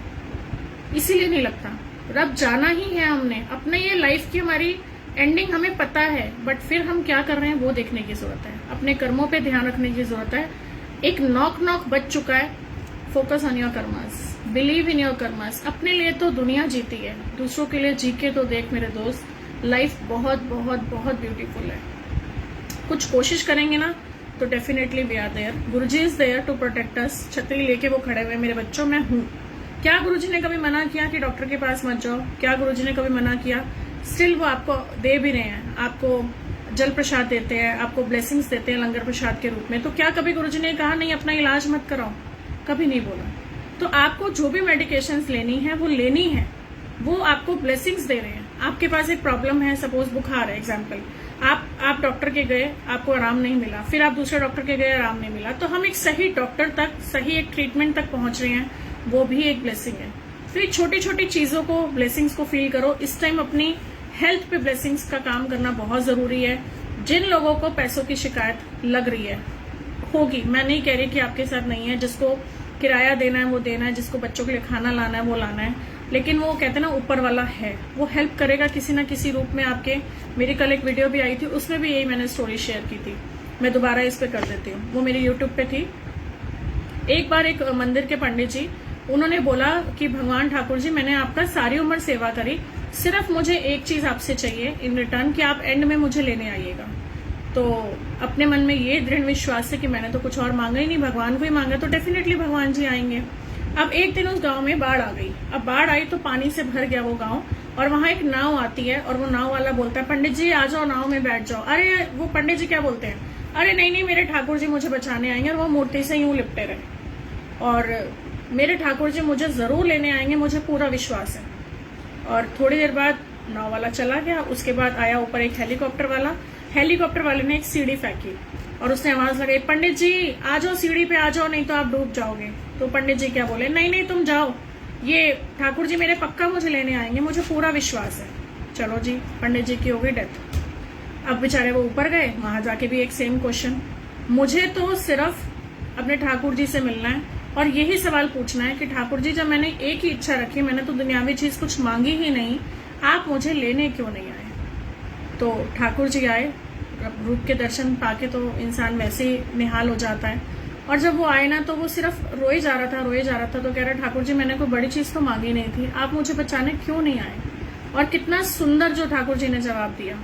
इसीलिए नहीं लगता। रब जाना ही है हमने, अपने ये लाइफ की हमारी एंडिंग हमें पता है, बट फिर हम क्या कर रहे हैं वो देखने की जरूरत है, अपने कर्मों पे ध्यान रखने की जरूरत है। एक नॉक बच चुका है, focus on your karmas, believe in your karmas. अपने लिए तो दुनिया जीती है, दूसरों के लिए जी के तो देख मेरे दोस्त, लाइफ बहुत बहुत बहुत ब्यूटीफुल है। कुछ कोशिश करेंगे ना तो definitely we are there. Guruji is there to protect us. छतरी लेके वो खड़े हुए, मेरे बच्चों मैं हूँ। क्या गुरुजी ने कभी मना किया कि डॉक्टर के पास मत जाओ? क्या गुरुजी ने कभी मना किया? स्टिल वो आपको दे भी रहे हैं, आपको जल प्रसाद देते हैं, आपको ब्लेसिंग्स देते हैं लंगर प्रसाद के रूप में। तो क्या कभी गुरुजी ने कहा नहीं अपना इलाज मत कराओ? कभी नहीं बोला। तो आपको जो भी मेडिकेशंस लेनी है वो लेनी है, वो आपको ब्लेसिंग्स दे रहे हैं। आपके पास एक प्रॉब्लम है, सपोज बुखार है एग्जाम्पल, आप डॉक्टर के गए, आपको आराम नहीं मिला, फिर आप दूसरे डॉक्टर के गए, आराम नहीं मिला, तो हम एक सही डॉक्टर तक, सही एक ट्रीटमेंट तक पहुंच रहे हैं, वो भी एक ब्लेसिंग है। तो ये छोटी छोटी चीजों को, ब्लेसिंग्स को फील करो। इस टाइम अपनी हेल्थ पे ब्लेसिंग्स का काम करना बहुत जरूरी है। जिन लोगों को पैसों की शिकायत लग रही है, होगी, मैं नहीं कह रही कि आपके साथ नहीं है, जिसको किराया देना है वो देना है, जिसको बच्चों के लिए खाना लाना है वो लाना है, लेकिन वो कहते हैं ना ऊपर वाला है, वो हेल्प करेगा किसी ना किसी रूप में आपके। मेरी कल एक वीडियो भी आई थी, उसमें भी यही मैंने स्टोरी शेयर की थी, मैं दोबारा इस पे कर देती हूँ, वो मेरी यूट्यूब पे थी। एक बार एक मंदिर के पंडित जी, उन्होंने बोला कि भगवान ठाकुर जी, मैंने आपका सारी उम्र सेवा करी, सिर्फ मुझे एक चीज आपसे चाहिए इन रिटर्न कि आप एंड में मुझे लेने आइएगा। तो अपने मन में ये दृढ़ विश्वास है कि मैंने तो कुछ और मांगा ही नहीं, भगवान को ही मांगा, तो डेफिनेटली भगवान जी आएंगे। अब एक दिन उस गांव में बाढ़ आ गई। अब बाढ़ आई तो पानी से भर गया वो गांव, और वहां एक नाव आती है, और वो नाव वाला बोलता है, पंडित जी आ जाओ, नाव में बैठ जाओ। अरे वो पंडित जी क्या बोलते हैं, अरे नहीं नहीं, मेरे ठाकुर जी मुझे बचाने आएंगे, और वो मूर्ति से यूं लिपटे रहे, और मेरे ठाकुर जी मुझे जरूर लेने आएंगे, मुझे पूरा विश्वास है। और थोड़ी देर बाद नाव वाला चला गया। उसके बाद आया ऊपर एक हेलीकॉप्टर वाला, हेलीकॉप्टर वाले ने एक सीढ़ी फेंकी और उसने आवाज लगाई, पंडित जी आ जाओ, सीढ़ी पे आ जाओ, नहीं तो आप डूब जाओगे। तो पंडित जी क्या बोले, नहीं नहीं तुम जाओ, ये ठाकुर जी मेरे पक्का मुझे लेने आएंगे, मुझे पूरा विश्वास है। चलो जी, पंडित जी की हो गई डेथ। अब बेचारे वो ऊपर गए, वहां जाके भी एक सेम क्वेश्चन, मुझे तो सिर्फ अपने ठाकुर जी से मिलना है और यही सवाल पूछना है कि ठाकुर जी, जब मैंने एक ही इच्छा रखी, मैंने तो दुनियावी चीज कुछ मांगी ही नहीं, आप मुझे लेने क्यों नहीं आए। तो ठाकुर जी आए, रूप के दर्शन पाके तो इंसान वैसे ही निहाल हो जाता है। और जब वो आए ना, तो वो सिर्फ रोए जा रहा था, रोए जा रहा था। तो कह रहा, ठाकुर जी मैंने कोई बड़ी चीज तो मांगी नहीं थी, आप मुझे बचाने क्यों नहीं आए। और कितना सुंदर जो ठाकुर जी ने जवाब दिया,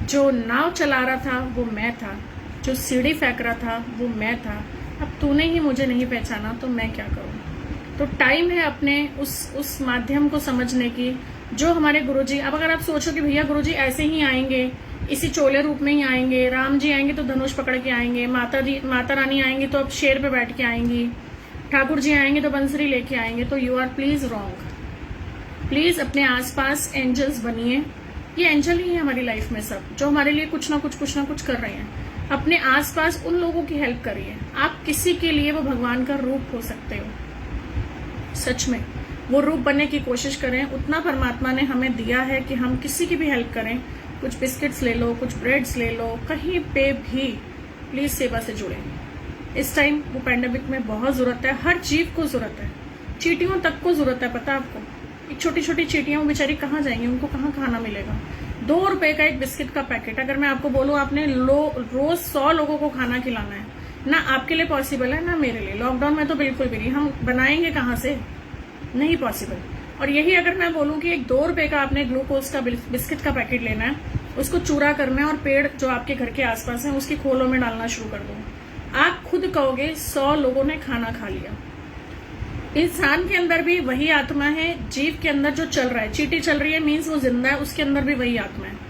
जो नाव चला रहा था वो मैं था, जो सीढ़ी फेंक रहा था वो मैं था, अब तूने ही मुझे नहीं पहचाना तो मैं क्या करूं। तो टाइम है अपने उस माध्यम को समझने की, जो हमारे गुरुजी। अब अगर आप सोचो कि भैया गुरुजी ऐसे ही आएंगे, इसी चोले रूप में ही आएंगे, राम जी आएंगे तो धनुष पकड़ के आएंगे, माता रानी आएंगी तो अब शेर पे बैठ के आएंगी, ठाकुर जी आएंगे तो बंसरी लेके आएंगे, तो you are please wrong. Please अपने आसपास एंजल्स बनिए। ये एंजल ही है हमारी लाइफ में सब, जो हमारे लिए कुछ ना कुछ कर रहे हैं। अपने आसपास उन लोगों की हेल्प करिए। आप किसी के लिए वो भगवान का रूप हो सकते हो, सच में वो रूप बनने की कोशिश करें। उतना परमात्मा ने हमें दिया है कि हम किसी की भी हेल्प करें। कुछ बिस्किट्स ले लो, कुछ ब्रेड्स ले लो, कहीं पे भी प्लीज सेवा से जुड़े। इस टाइम वो पैंडेमिक में बहुत जरूरत है, हर जीव को जरूरत है, चींटियों तक को जरूरत है। पता आपको, एक छोटी छोटी चींटियां, वो बेचारी कहाँ जाएंगी, उनको कहाँ खाना मिलेगा। 2 रुपए का एक बिस्किट का पैकेट, अगर मैं आपको बोलूं आपने रोज 100 लोगों को खाना खिलाना है, ना आपके लिए पॉसिबल है ना मेरे लिए। लॉकडाउन में तो बिल्कुल भी नहीं, हम बनाएंगे कहाँ से, नहीं पॉसिबल। और यही अगर मैं बोलूं कि एक 2 रुपए का आपने ग्लूकोज का बिस्किट का पैकेट लेना है, उसको चूरा करना है और पेड़ जो आपके घर के आसपास है उसकी खोलों में डालना शुरू कर दो, आप खुद कहोगे 100 लोगों ने खाना खा लिया। इंसान के अंदर भी वही आत्मा है, जीव के अंदर जो चल रहा है, चींटी चल रही है मीन्स वो जिंदा है, उसके अंदर भी वही आत्मा है।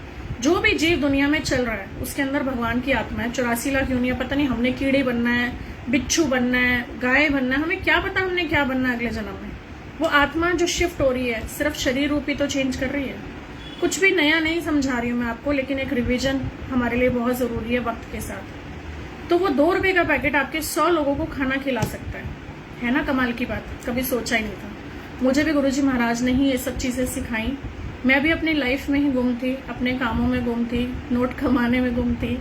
जो भी जीव दुनिया में चल रहा है उसके अंदर भगवान की आत्मा है। 84 लाख यूनिया, पता नहीं हमने कीड़े बनना है, बिच्छू बनना है, गाय बनना है, हमें क्या पता हमने क्या बनना है अगले जन्म में। वो आत्मा जो शिफ्ट हो रही है, सिर्फ शरीर रूप ही तो चेंज कर रही है। कुछ भी नया नहीं समझा रही हूँ मैं आपको, लेकिन एक रिवीजन हमारे लिए बहुत जरूरी है वक्त के साथ। तो वो 2 रुपए का पैकेट आपके 100 लोगों को खाना खिला सकता है ना। कमाल की बात, कभी सोचा ही नहीं था। मुझे भी गुरुजी महाराज ने ही ये सब चीजें सिखाई। मैं भी अपनी लाइफ में ही गुम थी, अपने कामों में गुम थी, नोट कमाने में गुम थी।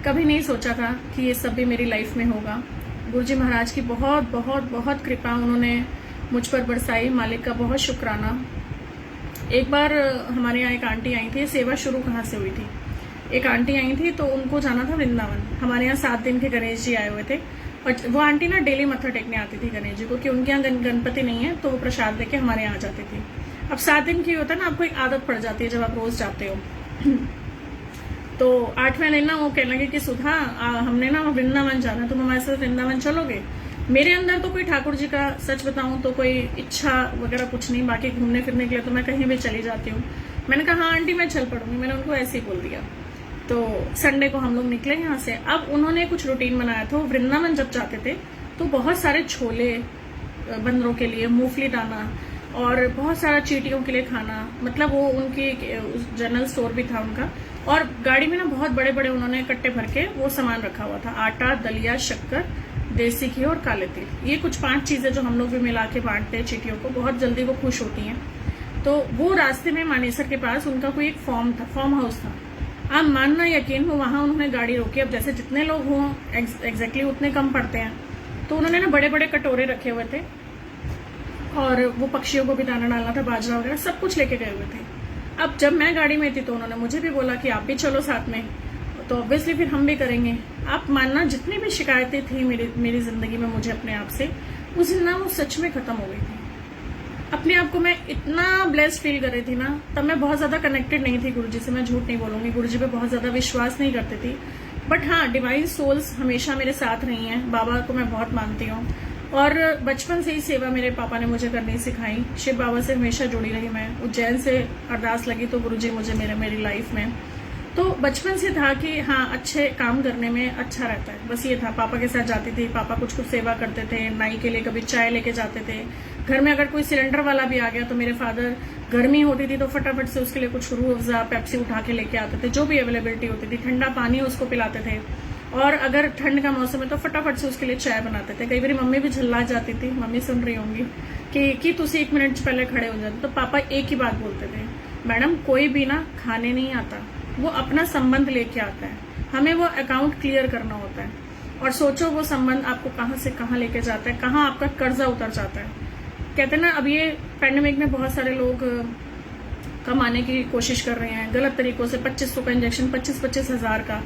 कभी नहीं सोचा था कि ये सब भी मेरी लाइफ में होगा। गुरुजी महाराज की बहुत बहुत बहुत कृपा उन्होंने मुझ पर बरसाई, मालिक का बहुत शुक्राना। एक बार हमारे यहाँ एक आंटी आई थी, सेवा शुरू कहाँ से हुई थी, एक आंटी आई थी तो उनको जाना था वृंदावन। हमारे यहाँ 7 दिन के गणेश जी आए हुए थे और वो आंटी ना डेली मत्था टेकने आती थी गणेश जी को, कि उनके यहाँ गणपति नहीं है तो वो प्रसाद देके हमारे यहाँ आ जाती थी। अब 7 दिन की होता है ना, आपको एक आदत पड़ जाती है जब आप रोज जाते हो। तो 8वें दिन ना वो कहने लगे कि सुधा हमने ना वृंदावन जाना, तुम हमारे साथ वृंदावन चलोगे। मेरे अंदर तो कोई ठाकुर जी का, सच बताऊं तो कोई इच्छा वगैरह कुछ नहीं, बाकी घूमने फिरने के लिए तो मैं कहीं भी चली जाती हूँ। मैंने कहा हाँ आंटी मैं चल पड़ूंगी, मैंने उनको ऐसे ही बोल दिया। तो संडे को हम लोग निकले यहाँ से। अब उन्होंने कुछ रूटीन बनाया था, वृंदावन जब जाते थे तो बहुत सारे छोले बंदरों के लिए, मूंगफली दाना, और बहुत सारा चींटियों के लिए खाना, मतलब वो उनकी जनरल स्टोर भी था उनका, और गाड़ी में ना बहुत बड़े बड़े उन्होंने कट्टे भर के वो सामान रखा हुआ था, आटा, दलिया, शक्कर, देसी घी और काले तिल। ये कुछ 5 चीजें जो हम लोग भी मिला के बांटते हैं चींटियों को, बहुत जल्दी वो खुश होती हैं। तो वो रास्ते में मानेसर के पास उनका कोई एक फॉर्म हाउस था। आप मानना यकीन, वो वहां उन्होंने गाड़ी रोकी। अब जैसे जितने लोग हों एग्जैक्टली उतने कम पड़ते हैं, तो उन्होंने ना बड़े बड़े कटोरे रखे हुए थे और वो पक्षियों को भी दाना डालना था, बाजरा वगैरह सब कुछ लेके गए हुए थे। अब जब मैं गाड़ी में थी तो उन्होंने मुझे भी बोला कि आप भी चलो साथ में, तो ऑब्वियसली फिर हम भी करेंगे। आप मानना जितनी भी शिकायतें थी मेरी जिंदगी में मुझे अपने आप से, उस दिन ना वो सच में खत्म हो गई थी। अपने आप को मैं इतना ब्लेस्ड फील कर रही थी ना, तब मैं बहुत ज्यादा कनेक्टेड नहीं थी गुरुजी से, मैं झूठ नहीं बोलूंगी, गुरुजी पे बहुत ज्यादा विश्वास नहीं करती थी। बट हाँ, डिवाइन सोल्स हमेशा मेरे साथ रही हैं। बाबा को मैं बहुत मानती हूँ और बचपन से ही सेवा मेरे पापा ने मुझे करनी सिखाई। शिव बाबा से हमेशा जुड़ी रही मैं। उज्जैन से अरदास लगी तो गुरुजी मुझे मेरी लाइफ में, तो बचपन से था कि हाँ अच्छे काम करने में अच्छा रहता है, बस ये था। पापा के साथ जाती थी, पापा कुछ सेवा करते थे, नाई के लिए कभी चाय लेके जाते थे। घर में अगर कोई सिलेंडर वाला भी आ गया तो मेरे फादर, गर्मी होती थी तो फटाफट से उसके लिए कुछ रूह अफ़ज़ा, पेप्सी उठा के लेके आते थे, जो भी अवेलेबिलिटी होती थी, ठंडा पानी उसको पिलाते थे। और अगर ठंड का मौसम है तो फटाफट से उसके लिए चाय बनाते थे। कई बार मम्मी भी झल्ला जाती थी, मम्मी सुन रही होंगी कि तुसी 1 मिनट पहले खड़े हो जाते, तो पापा एक ही बात बोलते थे, मैडम कोई भी ना खाने नहीं आता, वो अपना संबंध लेके आता है, हमें वो अकाउंट क्लियर करना होता है। और सोचो वो संबंध आपको कहाँ से कहाँ लेके जाता है, कहाँ आपका कर्जा उतर जाता है। कहते हैं ना, अब ये पैंडेमिक में बहुत सारे लोग कमाने की कोशिश कर रहे हैं गलत तरीकों से, 2500 का इंजेक्शन, 25-25 हजार का,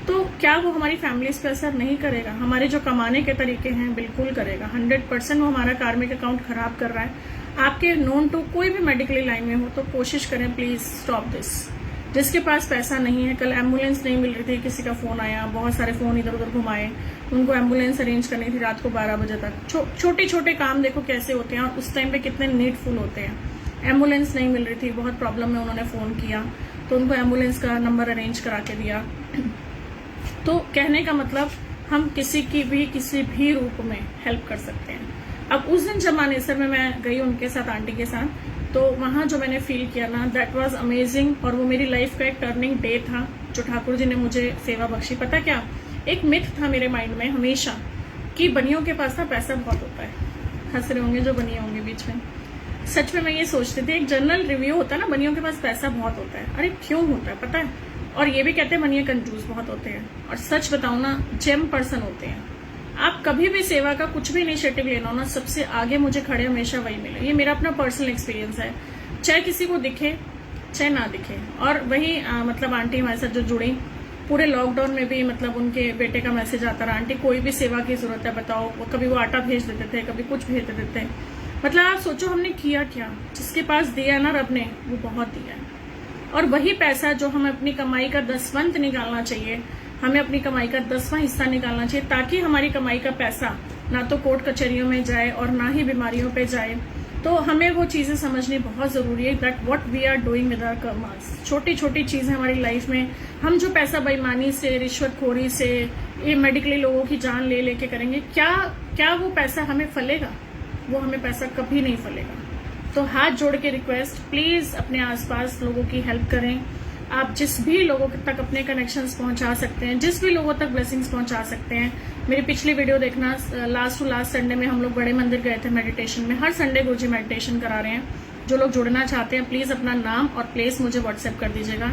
तो क्या वो हमारी फैमिलीज पे असर नहीं करेगा? हमारे जो कमाने के तरीके हैं बिल्कुल करेगा, 100% वो हमारा कार्मिक अकाउंट खराब कर रहा है। आपके नोन टू कोई भी मेडिकली लाइन में हो तो कोशिश करें, प्लीज स्टॉप दिस। जिसके पास पैसा नहीं है, कल एम्बुलेंस नहीं मिल रही थी, किसी का फोन आया, बहुत सारे फोन इधर उधर घुमाए, उनको एम्बुलेंस अरेंज करनी थी रात को 12 बजे तक। छोटे छोटे काम देखो कैसे होते हैं और उस टाइम पे कितने नीडफुल होते हैं। एम्बुलेंस नहीं मिल रही थी, बहुत प्रॉब्लम में उन्होंने फोन किया तो उनको एम्बुलेंस का नंबर अरेंज करा के दिया। तो कहने का मतलब, हम किसी भी रूप में हेल्प कर सकते हैं। अब उस दिन जब मानेसर में मैं गई उनके साथ, आंटी के साथ, तो वहां जो मैंने फील किया ना, दैट वाज अमेजिंग। और वो मेरी लाइफ का एक टर्निंग डे था जो ठाकुर जी ने मुझे सेवा बख्शी। पता क्या, एक मिथ था मेरे माइंड में हमेशा कि बनियों के पास ना पैसा बहुत होता है। हंस रहे होंगे जो बनिए होंगे बीच में। सच में मैं ये सोचती थी, एक जनरल रिव्यू होता है ना, बनियों के पास पैसा बहुत होता है। अरे क्यों होता है पता है? और ये भी कहते हैं बनिए कंजूस बहुत होते हैं। और सच बताऊं ना, जेम पर्सन होते हैं। आप कभी भी सेवा का कुछ भी इनिशिएटिव लेना हो ना, सबसे आगे मुझे खड़े हमेशा वही मिले। ये मेरा अपना पर्सनल एक्सपीरियंस है, चाहे किसी को दिखे चाहे ना दिखे। और वही मतलब आंटी हमारे साथ जो जुड़ी, पूरे लॉकडाउन में भी मतलब उनके बेटे का मैसेज आता रहा, आंटी कोई भी सेवा की जरूरत है बताओ। कभी वो आटा भेज देते थे, कभी कुछ भेज देते थे। मतलब आप सोचो हमने किया क्या। जिसके पास दिया ना रब ने, वो बहुत दिया है। और वही पैसा जो हमें अपनी कमाई का 10वां निकालना चाहिए, हमें अपनी कमाई का 10वां हिस्सा निकालना चाहिए, ताकि हमारी कमाई का पैसा ना तो कोर्ट कचहरियों में जाए और ना ही बीमारियों पे जाए। तो हमें वो चीजें समझनी बहुत जरूरी है, that what we are doing with our karmas. छोटी छोटी चीजें हमारी लाइफ में, हम जो पैसा बेईमानी से, रिश्वतखोरी से, ये मेडिकली लोगों की जान ले लेके करेंगे, क्या वो पैसा हमें फलेगा? वो हमें पैसा कभी नहीं फलेगा। तो हाथ जोड़ के रिक्वेस्ट, प्लीज अपने आसपास लोगों की हेल्प करें। आप जिस भी लोगों तक अपने कनेक्शंस पहुंचा सकते हैं, जिस भी लोगों तक ब्लेसिंग्स पहुंचा सकते हैं। मेरी पिछली वीडियो देखना, लास्ट टू लास्ट संडे में हम लोग बड़े मंदिर गए थे मेडिटेशन में। हर संडे गुरुजी मेडिटेशन करा रहे हैं। जो लोग जुड़ना चाहते हैं प्लीज अपना नाम और प्लेस मुझे व्हाट्सएप कर दीजिएगा।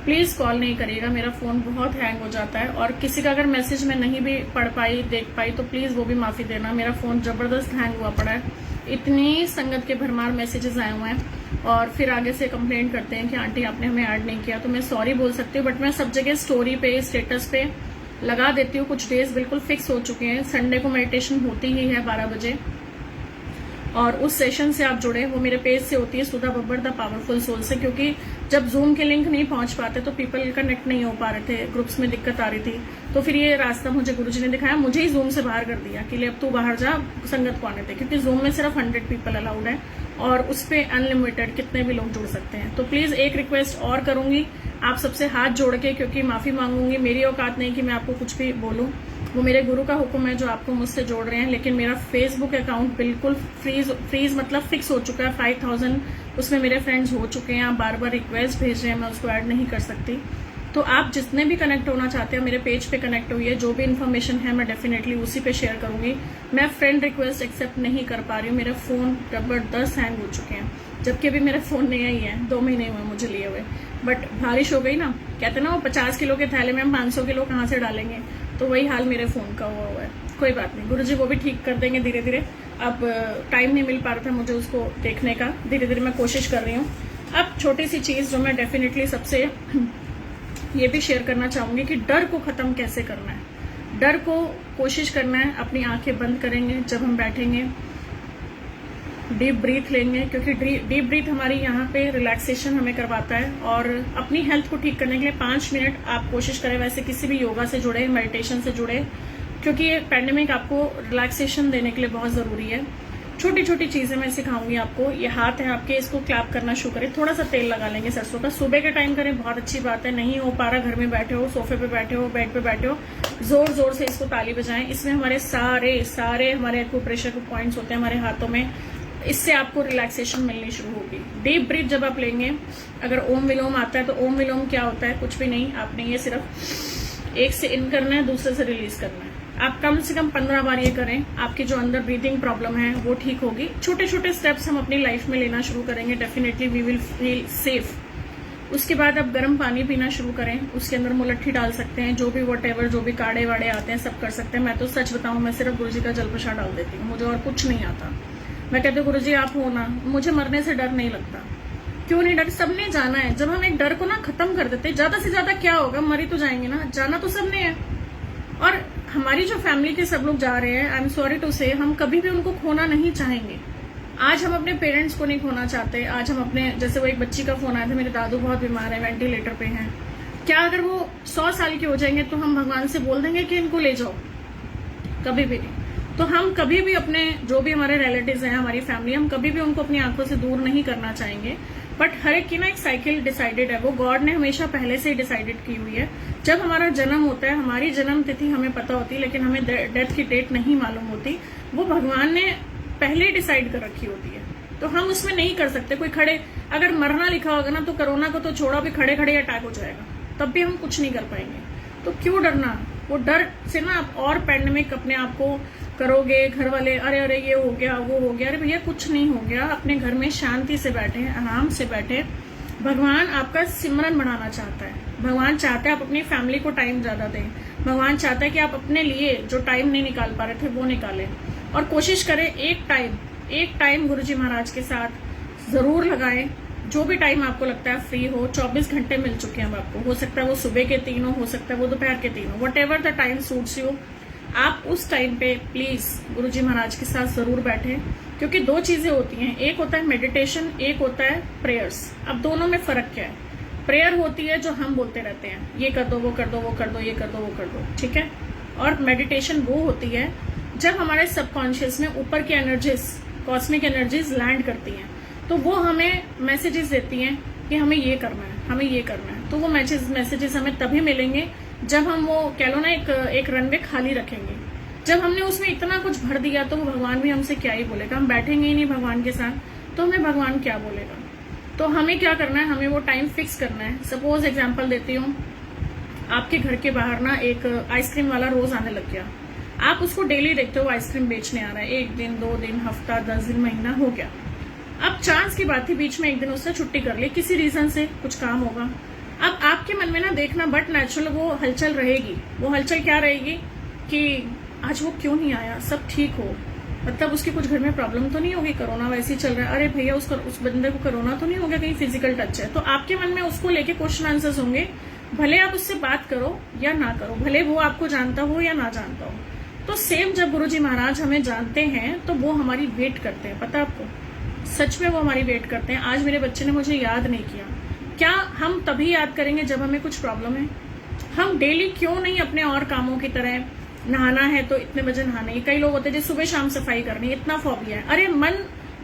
प्लीज कॉल नहीं करिएगा, मेरा फोन बहुत हैंग हो जाता है। और किसी का अगर मैसेज मैं नहीं भी पढ़ पाई, देख पाई, तो प्लीज वो भी माफी देना। मेरा फोन जबरदस्त हैंग हुआ पड़ा है। इतनी संगत के भरमार मैसेजेस आए हुए हैं और फिर आगे से कंप्लेंट करते हैं कि आंटी आपने हमें ऐड नहीं किया। तो मैं सॉरी बोल सकती हूँ, बट मैं सब जगह स्टोरी पे, स्टेटस पे लगा देती हूँ। कुछ डेज बिल्कुल फिक्स हो चुके हैं। संडे को मेडिटेशन होती ही है 12 बजे, और उस सेशन से आप जुड़े, वो मेरे पेज से होती है, सुधा बब्बर द पावरफुल सोल से। क्योंकि जब जूम के लिंक नहीं पहुंच पाते तो पीपल कनेक्ट नहीं हो पा रहे थे, ग्रुप्स में दिक्कत आ रही थी। तो फिर ये रास्ता मुझे गुरुजी ने दिखाया, मुझे ही जूम से बाहर कर दिया कि ले अब तू बाहर जा, संगत को आने थे। क्योंकि जूम में सिर्फ 100 पीपल अलाउड है और उस पर अनलिमिटेड कितने भी लोग जुड़ सकते हैं। तो प्लीज एक रिक्वेस्ट और करूंगी आप सबसे हाथ जोड़ के, क्योंकि माफी मांगूंगी, मेरी औकात नहीं कि मैं आपको कुछ भी बोलूं। वो मेरे गुरु का हुक्म है जो आपको मुझसे जोड़ रहे हैं। लेकिन मेरा फेसबुक अकाउंट बिल्कुल फ्रीज मतलब फिक्स हो चुका है। 5000 उसमें मेरे फ्रेंड्स हो चुके हैं। आप बार बार रिक्वेस्ट भेज रहे हैं, मैं उसको ऐड नहीं कर सकती। तो आप जितने भी कनेक्ट होना चाहते हैं मेरे पेज पे कनेक्ट हुई जो भी इन्फॉर्मेशन है मैं डेफिनेटली उसी पे शेयर करूंगी। मैं फ्रेंड रिक्वेस्ट एक्सेप्ट नहीं कर पा रही हूँ। मेरा फोन जबरदस्त हैंग हो चुके हैं, जबकि अभी मेरा फोन नया ही है, 2 महीने हुए मुझे लिए हुए। बट बारिश हो गई ना, कहते ना वो 50 किलो के थैले में हम 500 किलो कहाँ से डालेंगे, तो वही हाल मेरे फोन का हुआ है। कोई बात नहीं, गुरुजी वो भी ठीक कर देंगे धीरे धीरे। अब टाइम नहीं मिल पा रहा था मुझे उसको देखने का, धीरे धीरे मैं कोशिश कर रही हूँ। अब छोटी सी चीज जो मैं डेफिनेटली सबसे ये भी शेयर करना चाहूंगी कि डर को खत्म कैसे करना है। डर को कोशिश करना है, अपनी आंखें बंद करेंगे जब हम बैठेंगे, डीप ब्रीथ लेंगे, क्योंकि डीप ब्रीथ हमारी यहाँ पे रिलैक्सेशन हमें करवाता है। और अपनी हेल्थ को ठीक करने के लिए 5 मिनट आप कोशिश करें, वैसे किसी भी योगा से जुड़े, मेडिटेशन से जुड़े, क्योंकि ये पैंडेमिक आपको रिलैक्सेशन देने के लिए बहुत जरूरी है। छोटी छोटी चीजें मैं सिखाऊंगी आपको। ये हाथ है आपके, इसको क्लैप करना शुरू करें, थोड़ा सा तेल लगा लेंगे सरसों का। सुबह के टाइम करें, बहुत अच्छी बात है। नहीं हो पा रहा, घर में बैठे हो, सोफे पे बैठे हो, बेड पे बैठे हो, जोर जोर से इसको ताली बजाएं। इसमें हमारे सारे हमारे एक्यूप्रेशर के पॉइंट्स होते हैं हमारे हाथों में। इससे आपको रिलैक्सेशन मिलनी शुरू होगी। डीप ब्रीथ जब आप लेंगे, अगर ओम विलोम आता है तो ओम विलोम क्या होता है, कुछ भी नहीं, आपने ये सिर्फ एक से इन करना है, दूसरे से रिलीज करना है। आप कम से कम 15 बार ये करें, आपकी जो अंदर ब्रीथिंग प्रॉब्लम है वो ठीक होगी। छोटे छोटे स्टेप्स हम अपनी लाइफ में लेना शुरू करेंगे, definitely we will feel safe. उसके बाद आप गर्म पानी पीना शुरू करें, उसके अंदर मुलट्ठी डाल सकते हैं, जो भी वॉटेवर जो भी काढ़े वाड़े आते हैं सब कर सकते हैं। मैं तो सच बताऊं, मैं सिर्फ गुरुजी का जल प्रसाद डाल देती हूँ, मुझे और कुछ नहीं आता। मैं कहती हूँ गुरुजी आप हो ना, मुझे मरने से डर नहीं लगता। क्यों नहीं डर, सबने जाना है। जब हम एक डर को ना खत्म कर देते, ज्यादा से ज्यादा क्या होगा, मरी तो जाएंगे ना, जाना तो सबने है। और हमारी जो फैमिली के सब लोग जा रहे हैं, आई एम सॉरी टू से, हम कभी भी उनको खोना नहीं चाहेंगे। आज हम अपने पेरेंट्स को नहीं खोना चाहते। आज हम अपने, जैसे वो एक बच्ची का फोन आया था, मेरे दादू बहुत बीमार है, वेंटिलेटर पे हैं। क्या अगर वो 100 साल के हो जाएंगे तो हम भगवान से बोल देंगे कि इनको ले जाओ? कभी भी नहीं। तो हम कभी भी अपने जो भी हमारे रिलेटिव्स हैं, हमारी फैमिली, हम कभी भी उनको अपनी आंखों से दूर नहीं करना चाहेंगे। बट हर एक की ना एक साइकिल डिसाइडेड है, वो गॉड ने हमेशा पहले से ही डिसाइडेड की हुई है। जब हमारा जन्म होता है, हमारी जन्म तिथि हमें पता होती है, लेकिन हमें डेथ की डेट नहीं मालूम होती। वो भगवान ने पहले ही डिसाइड कर रखी होती है, तो हम उसमें नहीं कर सकते। कोई खड़े, अगर मरना लिखा होगा ना, तो कोरोना को तो छोड़ा, भी खड़े खड़े अटैक हो जाएगा, तब भी हम कुछ नहीं कर पाएंगे। तो क्यों डरना? वो डर से ना आप और पैंडेमिक अपने आप को करोगे। घर वाले अरे अरे ये हो गया, वो हो गया, अरे भैया कुछ नहीं हो गया। अपने घर में शांति से बैठे, आराम से बैठे। भगवान आपका सिमरन बढ़ाना चाहता है। भगवान चाहता है आप अपनी फैमिली को टाइम ज्यादा दें। भगवान चाहता है कि आप अपने लिए जो टाइम नहीं निकाल पा रहे थे वो निकालें। और कोशिश करें एक टाइम गुरुजी महाराज के साथ जरूर लगाएं। जो भी टाइम आपको लगता है फ्री हो, 24 घंटे मिल चुके हैं अब आपको। हो सकता है वो सुबह के 3 हो सकता है वो दोपहर के 3 हो, what ever the time suits you. आप उस टाइम पे प्लीज गुरुजी महाराज के साथ जरूर बैठें, क्योंकि 2 चीजें होती हैं, एक होता है मेडिटेशन, एक होता है प्रेयर्स। अब दोनों में फर्क क्या है? प्रेयर होती है जो हम बोलते रहते हैं, ये कर दो, वो कर दो, वो कर दो, ये कर दो, वो कर दो, ठीक है। और मेडिटेशन वो होती है जब हमारे सबकॉन्शियस में ऊपर की एनर्जीज, कॉस्मिक एनर्जीज लैंड करती हैं, तो वो हमें मैसेजेस देती हैं कि हमें ये करना है, हमें ये करना है। तो वो मैसेजेस हमें तभी मिलेंगे जब हम वो कह लो ना एक रनवे खाली रखेंगे। जब हमने उसमें इतना कुछ भर दिया तो वो भगवान भी हमसे क्या ही बोलेगा। हम बैठेंगे ही नहीं भगवान के साथ, तो हमें भगवान क्या बोलेगा। तो हमें क्या करना है, हमें वो टाइम फिक्स करना है। सपोज एग्जांपल देती हूँ, आपके घर के बाहर ना एक आइसक्रीम वाला रोज आने लग गया। आप उसको डेली देखते हो आइसक्रीम बेचने आ रहा है, 1 दिन, 2 दिन, हफ्ता, 10 दिन, महीना हो गया। अब चांस की बात थी, बीच में एक दिन उसने छुट्टी कर ली, किसी रीजन से कुछ काम होगा। अब आपके मन में ना देखना बट नेचुरल वो हलचल रहेगी। वो हलचल क्या रहेगी कि आज वो क्यों नहीं आया, सब ठीक हो, मतलब उसके कुछ घर में प्रॉब्लम तो नहीं होगी, कोरोना वैसे ही चल रहा है, अरे भैया उस बंदे को कोरोना तो नहीं हो गया, कहीं फिजिकल टच है। तो आपके मन में उसको लेके क्वेश्चन आंसर्स होंगे, भले आप उससे बात करो या ना करो, भले वो आपको जानता हो या ना जानता हो। तो सेम जब गुरुजी महाराज हमें जानते हैं तो वो हमारी वेट करते हैं, पता आपको, सच में वो हमारी वेट करते हैं। आज मेरे बच्चे ने मुझे याद नहीं किया, क्या हम तभी याद करेंगे जब हमें कुछ प्रॉब्लम है? हम डेली क्यों नहीं अपने और कामों की तरह, नहाना है तो इतने बजे नहाना है, कई लोग होते हैं जो सुबह शाम सफाई करनी है, इतना फोबिया है। अरे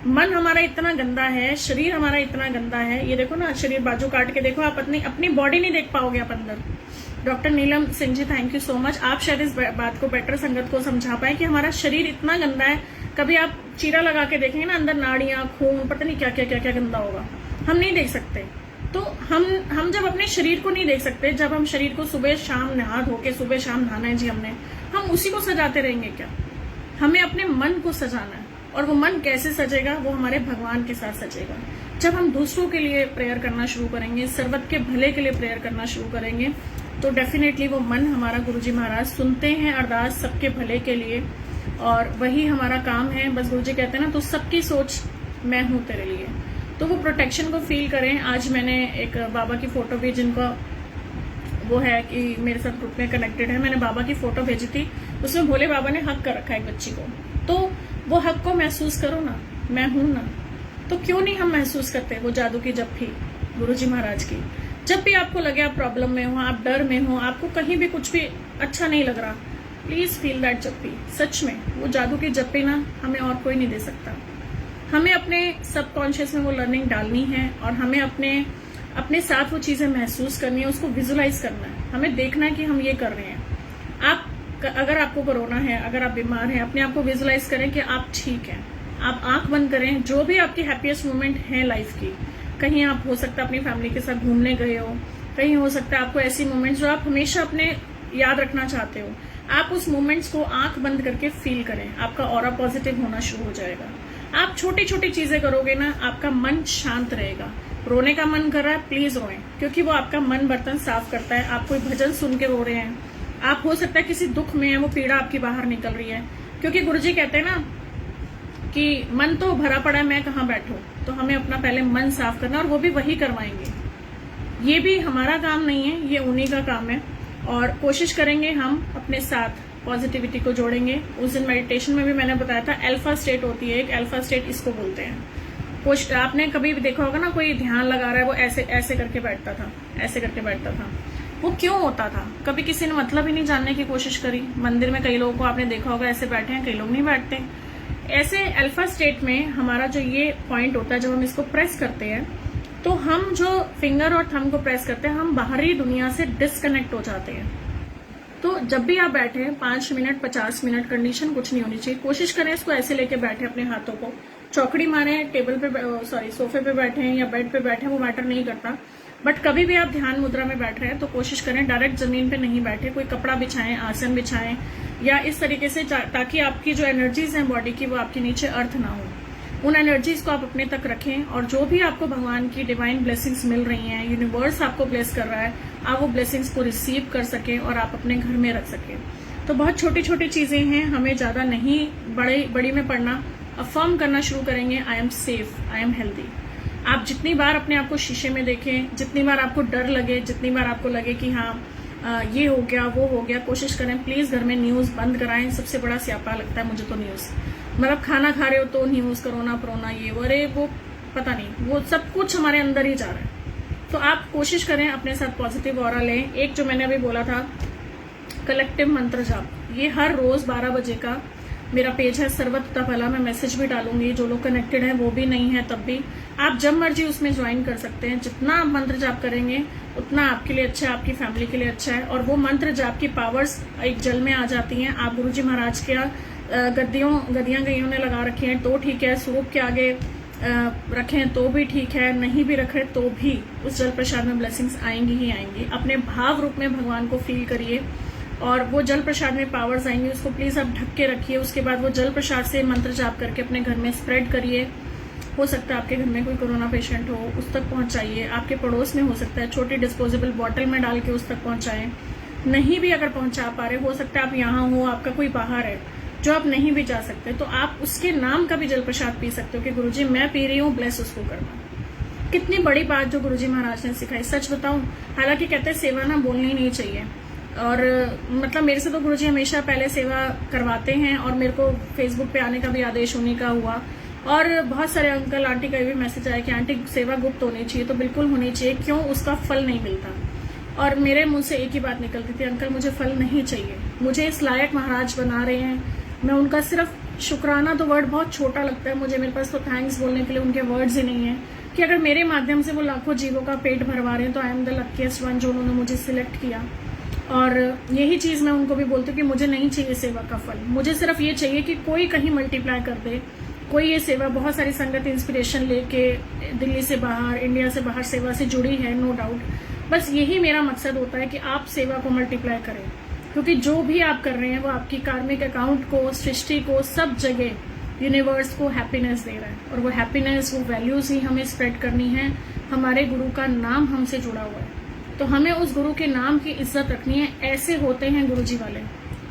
मन हमारा इतना गंदा है, शरीर हमारा इतना गंदा है। ये देखो ना, शरीर बाजू काट के देखो आप, अपनी बॉडी नहीं देख पाओगे आप अंदर। Doctor Neelam Singh ji, thank you so much. आप शायद इस बात को बेटर संगत को समझा पाए कि हमारा शरीर इतना गंदा है। कभी आप चीरा लगा के देखेंगे ना, अंदर नाड़ियां, खून, पता नहीं क्या क्या क्या क्या गंदा होगा, हम नहीं देख सकते। तो हम जब अपने शरीर को नहीं देख सकते, जब हम शरीर को सुबह शाम नहा धो के, सुबह शाम नहाना है जी हमने, हम उसी को सजाते रहेंगे क्या? हमें अपने मन को सजाना है। और वो मन कैसे सजेगा? वो हमारे भगवान के साथ सजेगा। जब हम दूसरों के लिए प्रेयर करना शुरू करेंगे, सर्वत के भले के लिए प्रेयर करना शुरू करेंगे, तो डेफिनेटली वो मन हमारा, गुरुजी महाराज सुनते हैं अरदास सबके भले के लिए, और वही हमारा काम है। बस गुरुजी कहते हैं ना, तो सबकी सोच मैं हूं तेरे लिए। तो वो प्रोटेक्शन को फील करें। आज मैंने एक बाबा की फोटो भी, जिनका वो है कि मेरे साथ ग्रुप में कनेक्टेड है, मैंने बाबा की फोटो भेजी थी, उसमें भोले बाबा ने हक कर रखा है एक बच्ची को। तो वो हक को महसूस करो ना, मैं हूं ना। तो क्यों नहीं हम महसूस करते वो जादू की जप्फी गुरुजी महाराज की? जब भी आपको लगे आप प्रॉब्लम में हो, आप डर में हो, आपको कहीं भी कुछ भी अच्छा नहीं लग रहा, प्लीज फील दैट जप्पी। सच में वो जादू की जप्पी ना हमें और कोई नहीं दे सकता। हमें अपने सबकॉन्शियस में वो लर्निंग डालनी है, और हमें अपने साथ वो चीजें महसूस करनी है, उसको विजुलाइज करना है। हमें देखना है कि हम ये कर रहे हैं। अगर आपको कोरोना है, अगर आप बीमार हैं, अपने आप को विजुलाइज करें कि आप ठीक हैं। आप आंख बंद करें, जो भी आपकी हैप्पीएस्ट मोमेंट है लाइफ की, कहीं आप हो सकता है अपनी फैमिली के साथ घूमने गए हो, कहीं हो सकता है आपको ऐसी मोमेंट्स जो आप हमेशा अपने याद रखना चाहते हो, आप उस मोमेंट्स को आंख बंद करके फील करें। आपका ऑरा पॉजिटिव होना शुरू हो जाएगा। आप छोटी छोटी चीजें करोगे ना, आपका मन शांत रहेगा। रोने का मन कर रहा है, प्लीज रोएं, क्योंकि वो आपका मन बर्तन साफ करता है। आप कोई भजन सुन के रो रहे हैं, आप हो सकता है किसी दुख में है, वो पीड़ा आपकी बाहर निकल रही है, क्योंकि गुरुजी कहते हैं ना कि मन तो भरा पड़ा है, मैं कहाँ बैठूं। तो हमें अपना पहले मन साफ करना, और वो भी वही करवाएंगे। ये भी हमारा काम नहीं है, ये उन्हीं का काम है। और कोशिश करेंगे हम अपने साथ पॉजिटिविटी को जोड़ेंगे। उस दिन मेडिटेशन में भी मैंने बताया था, अल्फा स्टेट होती है एक, अल्फा स्टेट इसको बोलते हैं। आपने कभी भी देखा होगा ना, कोई ध्यान लगा रहा है, वो ऐसे ऐसे करके बैठता था, ऐसे करके बैठता था। वो क्यों होता था? कभी किसी ने मतलब ही नहीं जानने की कोशिश करी। मंदिर में कई लोगों को आपने देखा होगा ऐसे बैठे हैं, कई लोग नहीं बैठते। ऐसे अल्फा स्टेट में हमारा जो ये पॉइंट होता है, जब हम इसको प्रेस करते हैं, तो हम जो फिंगर और थंब को प्रेस करते हैं, हम बाहरी दुनिया से डिस्कनेक्ट हो जाते हैं। तो जब भी आप बैठे 5 मिनट 50 मिनट, कंडीशन कुछ नहीं होनी चाहिए। कोशिश करें इसको ऐसे लेके बैठे, अपने हाथों को चौकड़ी मारे, टेबल पे सोफे पे बैठे हैं या बेड पे बैठे हैं, वो मैटर नहीं करता। बट कभी भी आप ध्यान मुद्रा में बैठ रहे हैं तो कोशिश करें डायरेक्ट जमीन पे नहीं बैठे, कोई कपड़ा बिछाएं, आसन बिछाएं, या इस तरीके से, ताकि आपकी जो एनर्जीज हैं बॉडी की, वो आपके नीचे अर्थ ना हो। उन एनर्जीज को आप अपने तक रखें, और जो भी आपको भगवान की डिवाइन ब्लेसिंग्स मिल रही हैं, यूनिवर्स आपको ब्लेस कर रहा है, आप वो ब्लेसिंग्स को रिसीव कर सकें और आप अपने घर में रख सकें। तो बहुत छोटी छोटी चीजें हैं, हमें ज्यादा नहीं बड़ी में पड़ना। अफर्म करना शुरू करेंगे, I am safe, I am healthy. आप जितनी बार अपने आप को शीशे में देखें, जितनी बार आपको डर लगे, जितनी बार आपको लगे कि हाँ ये हो गया वो हो गया, कोशिश करें प्लीज घर में न्यूज बंद कराएं। सबसे बड़ा स्यापा लगता है मुझे तो न्यूज, मतलब खाना खा रहे हो तो न्यूज, कोरोना प्रोना ये वो, अरे वो पता नहीं, वो सब कुछ हमारे अंदर ही जा रहा है। तो आप कोशिश करें अपने साथ पॉजिटिव ऑरा लें। एक जो मैंने अभी बोला था कलेक्टिव मंत्र जाप, ये हर रोज 12 बजे का मेरा पेज है सर्वत का भला, मैं मैसेज भी डालूंगी। जो लोग कनेक्टेड हैं वो भी नहीं है तब भी आप जब मर्जी उसमें ज्वाइन कर सकते हैं। जितना आप मंत्र जाप करेंगे उतना आपके लिए अच्छा है, आपकी फैमिली के लिए अच्छा है। और वो मंत्र जाप की पावर्स एक जल में आ जाती हैं। आप गुरुजी महाराज के गद्दियां गईयों ने लगा रखी हैं तो ठीक है, स्वरूप के आगे रखें तो भी ठीक है, नहीं भी रखें तो भी उस जल प्रसाद में ब्लेसिंग्स आएंगी ही आएंगी। अपने भाव रूप में भगवान को फील करिए, और वो जल प्रसाद में पावर्स आएंगी, उसको प्लीज आप ढक के रखिए। उसके बाद वो जल प्रसाद से मंत्र जाप करके अपने घर में स्प्रेड करिए। हो सकता है आपके घर में कोई कोरोना पेशेंट हो, उस तक पहुंचाइए। आपके पड़ोस में हो सकता है, छोटी डिस्पोजेबल बॉटल में डाल के उस तक पहुंचाएं। नहीं भी अगर पहुंचा पा रहे, हो सकता है आप यहाँ हो, आपका कोई बाहर है जो आप नहीं भी जा सकते, तो आप उसके नाम का भी जल प्रसाद पी सकते हो कि गुरुजी मैं पी रही हूँ, ब्लेस उसको करना। कितनी बड़ी बात जो गुरुजी महाराज ने सिखाई, सच बताऊं। हालांकि कहते हैं सेवा ना बोलनी नहीं चाहिए, और मतलब मेरे से तो गुरुजी हमेशा पहले सेवा करवाते हैं, और मेरे को फेसबुक पे आने का भी आदेश उन्हीं का हुआ। और बहुत सारे अंकल आंटी का भी मैसेज आया कि आंटी सेवा गुप्त होनी चाहिए, तो बिल्कुल होनी चाहिए। क्यों? उसका फल नहीं मिलता। और मेरे मुंह से एक ही बात निकलती थी, अंकल मुझे फल नहीं चाहिए, मुझे इस लायक महाराज बना रहे हैं, मैं उनका सिर्फ शुक्राना, तो वर्ड बहुत छोटा लगता है मुझे, मेरे पास तो थैंक्स बोलने के लिए उनके वर्ड्स ही नहीं है, कि अगर मेरे माध्यम से वो लाखों जीवों का पेट भरवा रहे हैं तो I am the luckiest one जो उन्होंने मुझे सिलेक्ट किया। और यही चीज़ मैं उनको भी बोलती हूँ कि मुझे नहीं चाहिए सेवा का फल, मुझे सिर्फ ये चाहिए कि कोई कहीं मल्टीप्लाई कर दे, कोई ये सेवा, बहुत सारी संगत इंस्पिरेशन लेके दिल्ली से बाहर, इंडिया से बाहर सेवा से जुड़ी है, नो डाउट। बस यही मेरा मकसद होता है कि आप सेवा को मल्टीप्लाई करें, क्योंकि जो भी आप कर रहे हैं वो आपकी कार्मिक अकाउंट को, सृष्टि को, सब जगह यूनिवर्स को हैप्पीनेस दे रहा है, और वो हैप्पीनेस, वो वैल्यूज ही हमें स्प्रेड करनी है। हमारे गुरु का नाम हमसे जुड़ा हुआ है, तो हमें उस गुरु के नाम की इज्जत रखनी है। ऐसे होते हैं गुरुजी वाले।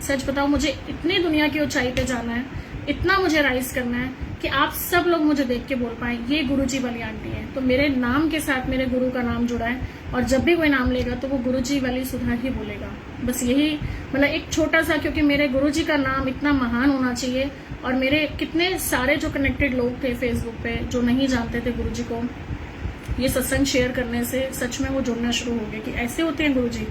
सच बताओ, मुझे इतनी दुनिया की ऊंचाई पे जाना है, इतना मुझे राइज करना है कि आप सब लोग मुझे देख के बोल पाए ये गुरुजी वाली आंटी है। तो मेरे नाम के साथ मेरे गुरु का नाम जुड़ा है, और जब भी कोई नाम लेगा तो वो गुरुजी वाली सुधा ही बोलेगा। बस यही, मतलब एक छोटा सा, क्योंकि मेरे गुरुजी का नाम इतना महान होना चाहिए। और मेरे कितने सारे जो कनेक्टेड लोग थे फेसबुक पे, जो नहीं जानते थे गुरुजी को, ये सत्संग शेयर करने से सच में वो जुड़ना शुरू हो गए कि ऐसे होते हैं गुरुजी।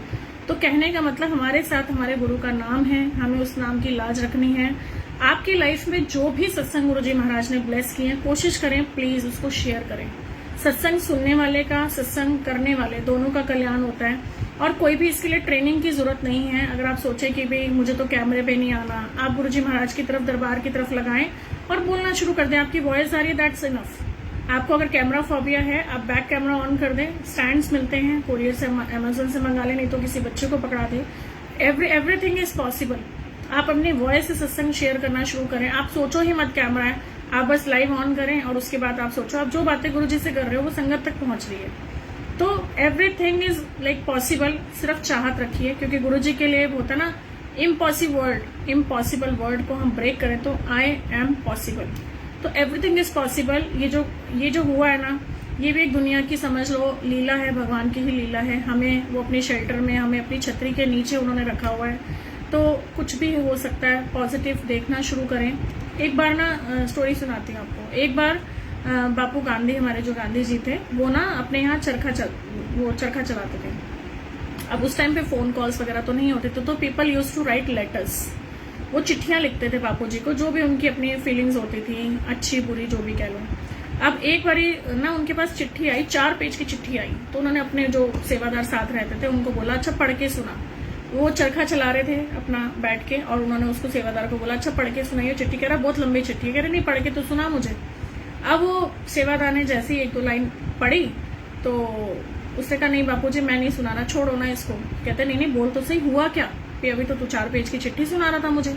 तो कहने का मतलब हमारे साथ हमारे गुरु का नाम है, हमें उस नाम की लाज रखनी है। आपकी लाइफ में जो भी सत्संग गुरुजी महाराज ने ब्लेस किए हैं, कोशिश करें प्लीज उसको शेयर करें। सत्संग सुनने वाले का, सत्संग करने वाले दोनों का कल्याण होता है। और कोई भी इसके लिए ट्रेनिंग की जरूरत नहीं है। अगर आप सोचे कि भाई मुझे तो कैमरे पे नहीं आना, आप गुरुजी महाराज की तरफ, दरबार की तरफ लगाएं और बोलना शुरू कर दें। आपकी वॉइस आ रही है, दैट्स इनफ। आपको अगर कैमरा फोबिया है, आप बैक कैमरा ऑन कर दें। स्टैंड्स मिलते हैं, कोरियर से, अमेजोन से मंगा लें, नहीं तो किसी बच्चे को पकड़ा दें। Everything is possible. आप अपनी वॉइस से सत्संग शेयर करना शुरू करें। आप सोचो ही मत कैमरा है, आप बस लाइव ऑन करें और उसके बाद आप सोचो आप जो बातें गुरुजी से कर रहे हो वो संगत तक पहुंच रही है। तो एवरीथिंग इज लाइक पॉसिबल। सिर्फ चाहत रखिए, क्योंकि गुरुजी के लिए होता है ना, इम्पॉसिबल वर्ड को हम ब्रेक करें तो आई एम पॉसिबल। तो एवरीथिंग इज पॉसिबल। ये जो हुआ है ना, ये भी एक दुनिया की, समझ लो, लीला है, भगवान की ही लीला है। हमें वो अपनी शेल्टर में, हमें अपनी छतरी के नीचे उन्होंने रखा हुआ है। तो कुछ भी हो सकता है, पॉजिटिव देखना शुरू करें। एक बार ना स्टोरी सुनाती हूँ आपको। एक बार बापू गांधी, हमारे जो गांधी जी थे, वो ना अपने यहाँ चरखा चलाते थे। अब उस टाइम पे फोन कॉल्स वगैरह तो नहीं होते थे, तो people use to write letters. वो चिट्ठियां लिखते थे बापू जी को, जो भी उनकी अपनी फीलिंग्स होती थी, अच्छी बुरी जो भी कह लो। अब एक बारी ना उनके पास चिट्ठी आई, 4 पेज की चिट्ठी आई। तो उन्होंने अपने जो सेवादार साथ रहते थे उनको बोला, अच्छा पढ़ के सुना। वो चरखा चला रहे थे अपना बैठ के, और उन्होंने उसको सेवादार को बोला, अच्छा पढ़ के सुनाइए चिट्ठी। कह रहा बहुत लंबी चिट्ठी है। कह रहे नहीं, पढ़ के तो सुना मुझे। अब वो सेवादार ने जैसे ही 1-2 लाइन पढ़ी तो उसने कहा, नहीं बापूजी मैं नहीं सुनाना, छोड़ो ना इसको। कहते नहीं बोल तो सही, हुआ क्या? अभी तो तू 4 पेज की चिट्ठी सुना रहा था मुझे।